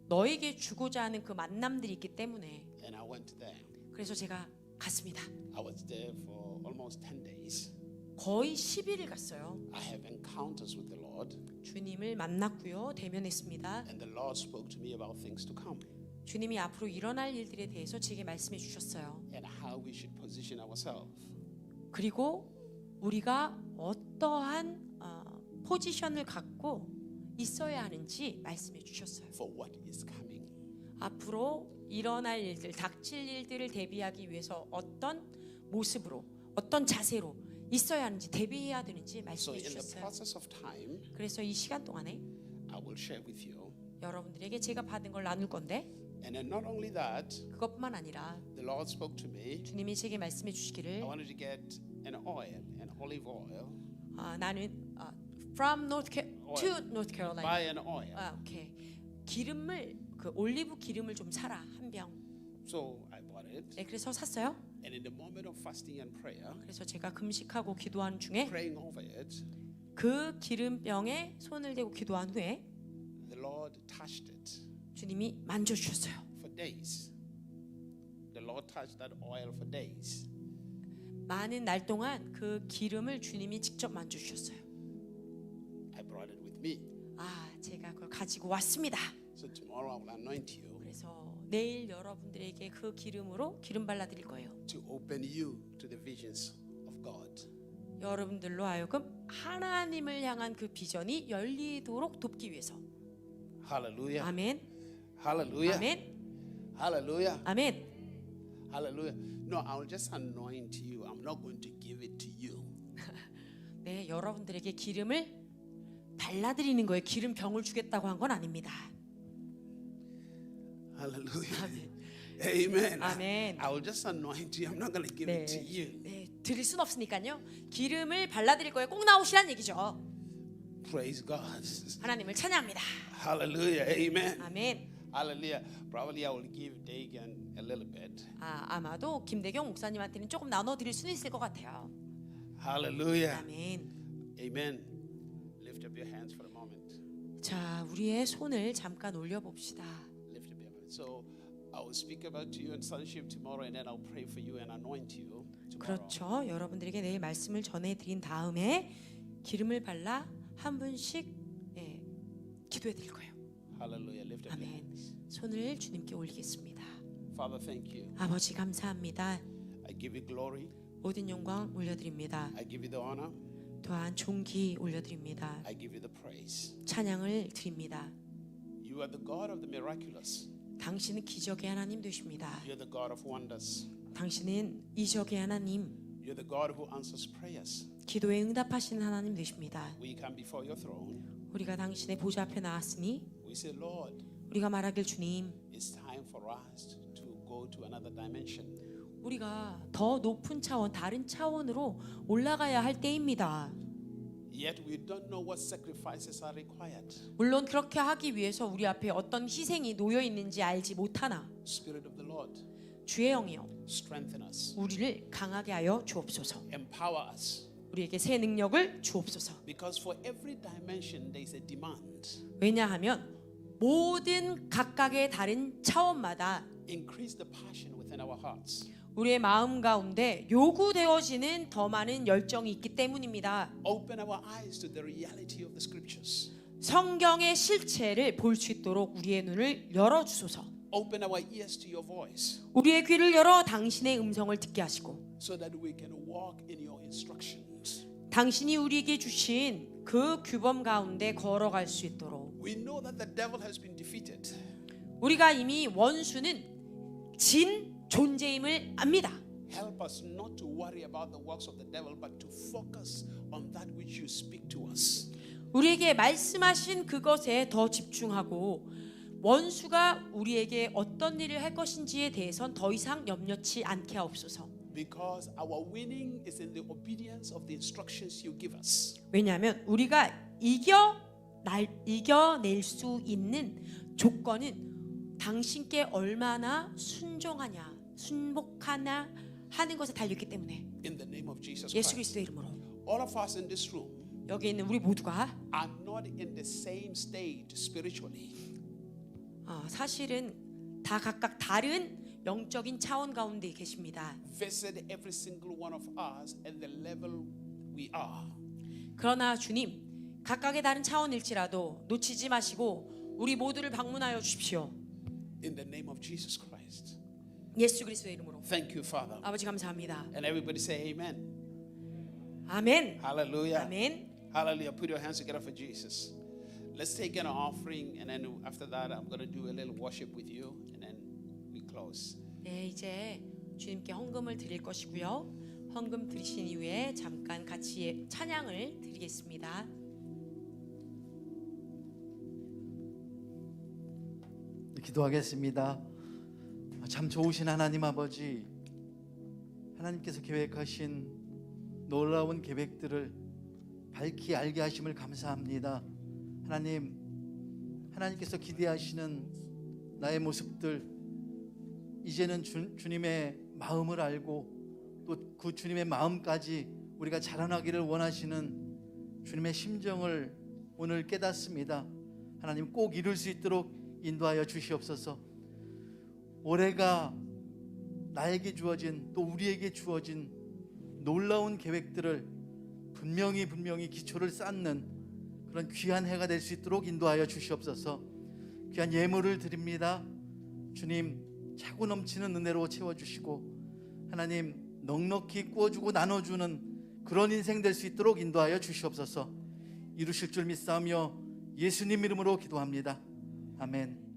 너에게 주고자 하는 그 만남들이 있기 때문에 And I went there. 그래서 제가 갔습니다. I was there for almost 10 days. 거의 10일을 갔어요. I have encounters with the Lord. 주님을 만났고요. 대면했습니다. And the Lord spoke to me about things to come. 주님이 앞으로 일어날 일들에 대해서 제게 말씀해 주셨어요. And how we should position ourselves. 그리고 우리가 어떠한 포지션을 갖고 있어야 하는지 말씀해 주셨어요. For what is coming. 앞으로 일어날 일들, 닥칠 일들을 대비하기 위해서 어떤 모습으로, 어떤 자세로 있어야 하는지 대비해야 되는지 So 말씀해 in the 주셨어요. process of time, 그래서 이 시간 동안에 I will share with you. 여러분들에게 제가 받은 걸 나눌 건데 And then not only that, 그것뿐만 아니라 the Lord spoke to me. 주님이 제게 말씀해 주시기를 I wanted to get an oil, an olive oil. 나는 from to North Carolina. Buy an oil. 오케이. 기름을 그 올리브 기름을 좀 사라 한 병. So I bought it. 네, 그래서 샀어요. And in the moment of fasting and prayer, 그래서 제가 금식하고 기도하는 중에 praying over it, 그 기름병에 손을 대고 기도한 후에 the Lord touched it 주님이 만져주셨어요. for days. The Lord touched that oil for days. 많은 날 동안 그 기름을 주님이 직접 만져주셨어요. I brought it with me. 제가 그걸 가지고 왔습니다. So tomorrow I will anoint you 그래서 내일 여러분들에게 그 기름으로 기름 발라드릴 거예요. to open you to the visions of God. 여러분들로 하여금 하나님을 향한 그 비전이 열리도록 돕기 위해서. Hallelujah. 아멘. Hallelujah. 아멘. Hallelujah. 아멘. Hallelujah. No, I will just anoint you. I'm not going to give it to you. 네, 여러분들에게 기름을 발라드리는 거예요. 기름 병을 주겠다고 한 건 아닙니다. Hallelujah. 아멘. Amen. 아멘. I will just anoint you. I'm not going to give it to you. 네, 드릴 순 없으니까요. 기름을 발라드릴 거예요. 꼭 나오시란 얘기죠. Praise God. 하나님을 찬양합니다. Hallelujah. Amen. 아멘. Hallelujah. Probably I will give Dagan a little bit. 아마도 김대경 목사님한테는 조금 나눠 드릴 수는 있을 것 같아요. Hallelujah. 아멘. Amen. Lift up your hands for a moment. 자, 우리의 손을 잠깐 올려 봅시다. Lift up your hands. So I will speak about you and sonship tomorrow, and then I'll pray for you and anoint you tomorrow. 그렇죠. 여러분들에게 내일 말씀을 전해 드린 다음에 기름을 발라 한 분씩 기도해 드릴 거예요. Hallelujah. Lift up your 아멘. hands. 손을 주님께 올리겠습니다. Father, thank you. 아버지 감사합니다. I give you glory. 모든 영광 올려드립니다. I give you the honor. 또한 존귀 올려드립니다. I give you the praise. 찬양을 드립니다. You are the God of the miraculous. 당신은 기적의 하나님 되십니다. You're the God of wonders. 당신은 이적의 하나님, You're the God who answers prayers. 기도에 응답하시는 하나님 되십니다. We come before your throne. 우리가 당신의 보좌 앞에 나왔으니 We say, Lord, 우리가 말하길 주님, it's time for us to go to another dimension. 우리가 더 높은 차원, 다른 차원으로 올라가야 할 때입니다. Yet we don't know what sacrifices are required. 물론 그렇게 하기 위해서 우리 앞에 어떤 희생이 놓여 있는지 알지 못하나 Spirit of the Lord, 주의 영이여 strengthen us. 우리를 강하게 하여 주옵소서. Empower us. 우리에게 새 능력을 주옵소서. Because for every dimension there is a demand. 왜냐하면 모든 각각의 다른 차원마다 Increase the passion within our hearts. 우리의 마음 가운데 요구되어지는 더 많은 열정이 있기 때문입니다. Open our eyes to the reality of the scriptures. 성경의 실체를 볼 수 있도록 우리의 눈을 열어 주소서. Open our ears to your voice 우리의 귀를 열어 당신의 음성을 듣게 하시고 so that we can walk in your instructions. 당신이 우리에게 주신 그 규범 가운데 걸어갈 수 있도록 We know that the devil has been defeated. 우리가 이미 원수는 진 존재임을 압니다. Help us not to worry about the works of the devil, but to focus on that which you speak to us. 우리에게 말씀하신 그것에 더 집중하고 원수가 우리에게 어떤 일을 할 것인지에 대해선 더 이상 염려치 않게 하옵소서. Because our winning is in the obedience of the instructions you give us. 왜냐하면 우리가 이겨낼 수 있는 조건은 당신께 얼마나 순종하냐, 순복하냐 하는 것에 달렸기 때문에 In the name of Jesus 예수 Christ. 그리스도의 이름으로 All of us in this room 여기 있는 우리 모두가 are not in the same state spiritually. 사실은 다 각각 다른 영적인 차원 가운데 계십니다. Visit every single one of us at the level we are. 그러나 주님, 각각의 다른 차원일지라도 놓치지 마시고 우리 모두를 방문하여 주십시오. In the name of Jesus Christ. 예수 그리스도의 이름으로. Thank you, Father. 아버지 감사합니다. And everybody say amen. 아멘. Hallelujah. 아멘. Hallelujah. Put your hands together for Jesus. Let's take an offering, and then after that, I'm going to do a little worship with you, and then we close. 네, 이제 주님께 헌금을 드릴 것이고요. 헌금 드리신 이후에 잠깐 같이 찬양을 드리겠습니다. 기도하겠습니다. 참 좋으신 하나님 아버지, 하나님께서 계획하신 놀라운 계획들을 밝히 알게 하심을 감사합니다. 하나님께서 기대하시는 나의 모습들, 이제는 주님의 마음을 알고 또 그 주님의 마음까지 우리가 자라나기를 원하시는 주님의 심정을 오늘 깨닫습니다. 하나님 꼭 이룰 수 있도록 인도하여 주시옵소서. 올해가 나에게 주어진, 또 우리에게 주어진 놀라운 계획들을 분명히 기초를 쌓는 그런 귀한 해가 될 수 있도록 인도하여 주시옵소서. 귀한 예물을 드립니다. 주님 차고 넘치는 은혜로 채워주시고 하나님 넉넉히 구워주고 나눠주는 그런 인생 될 수 있도록 인도하여 주시옵소서. 이루실 줄 믿사오며 예수님 이름으로 기도합니다. 아멘.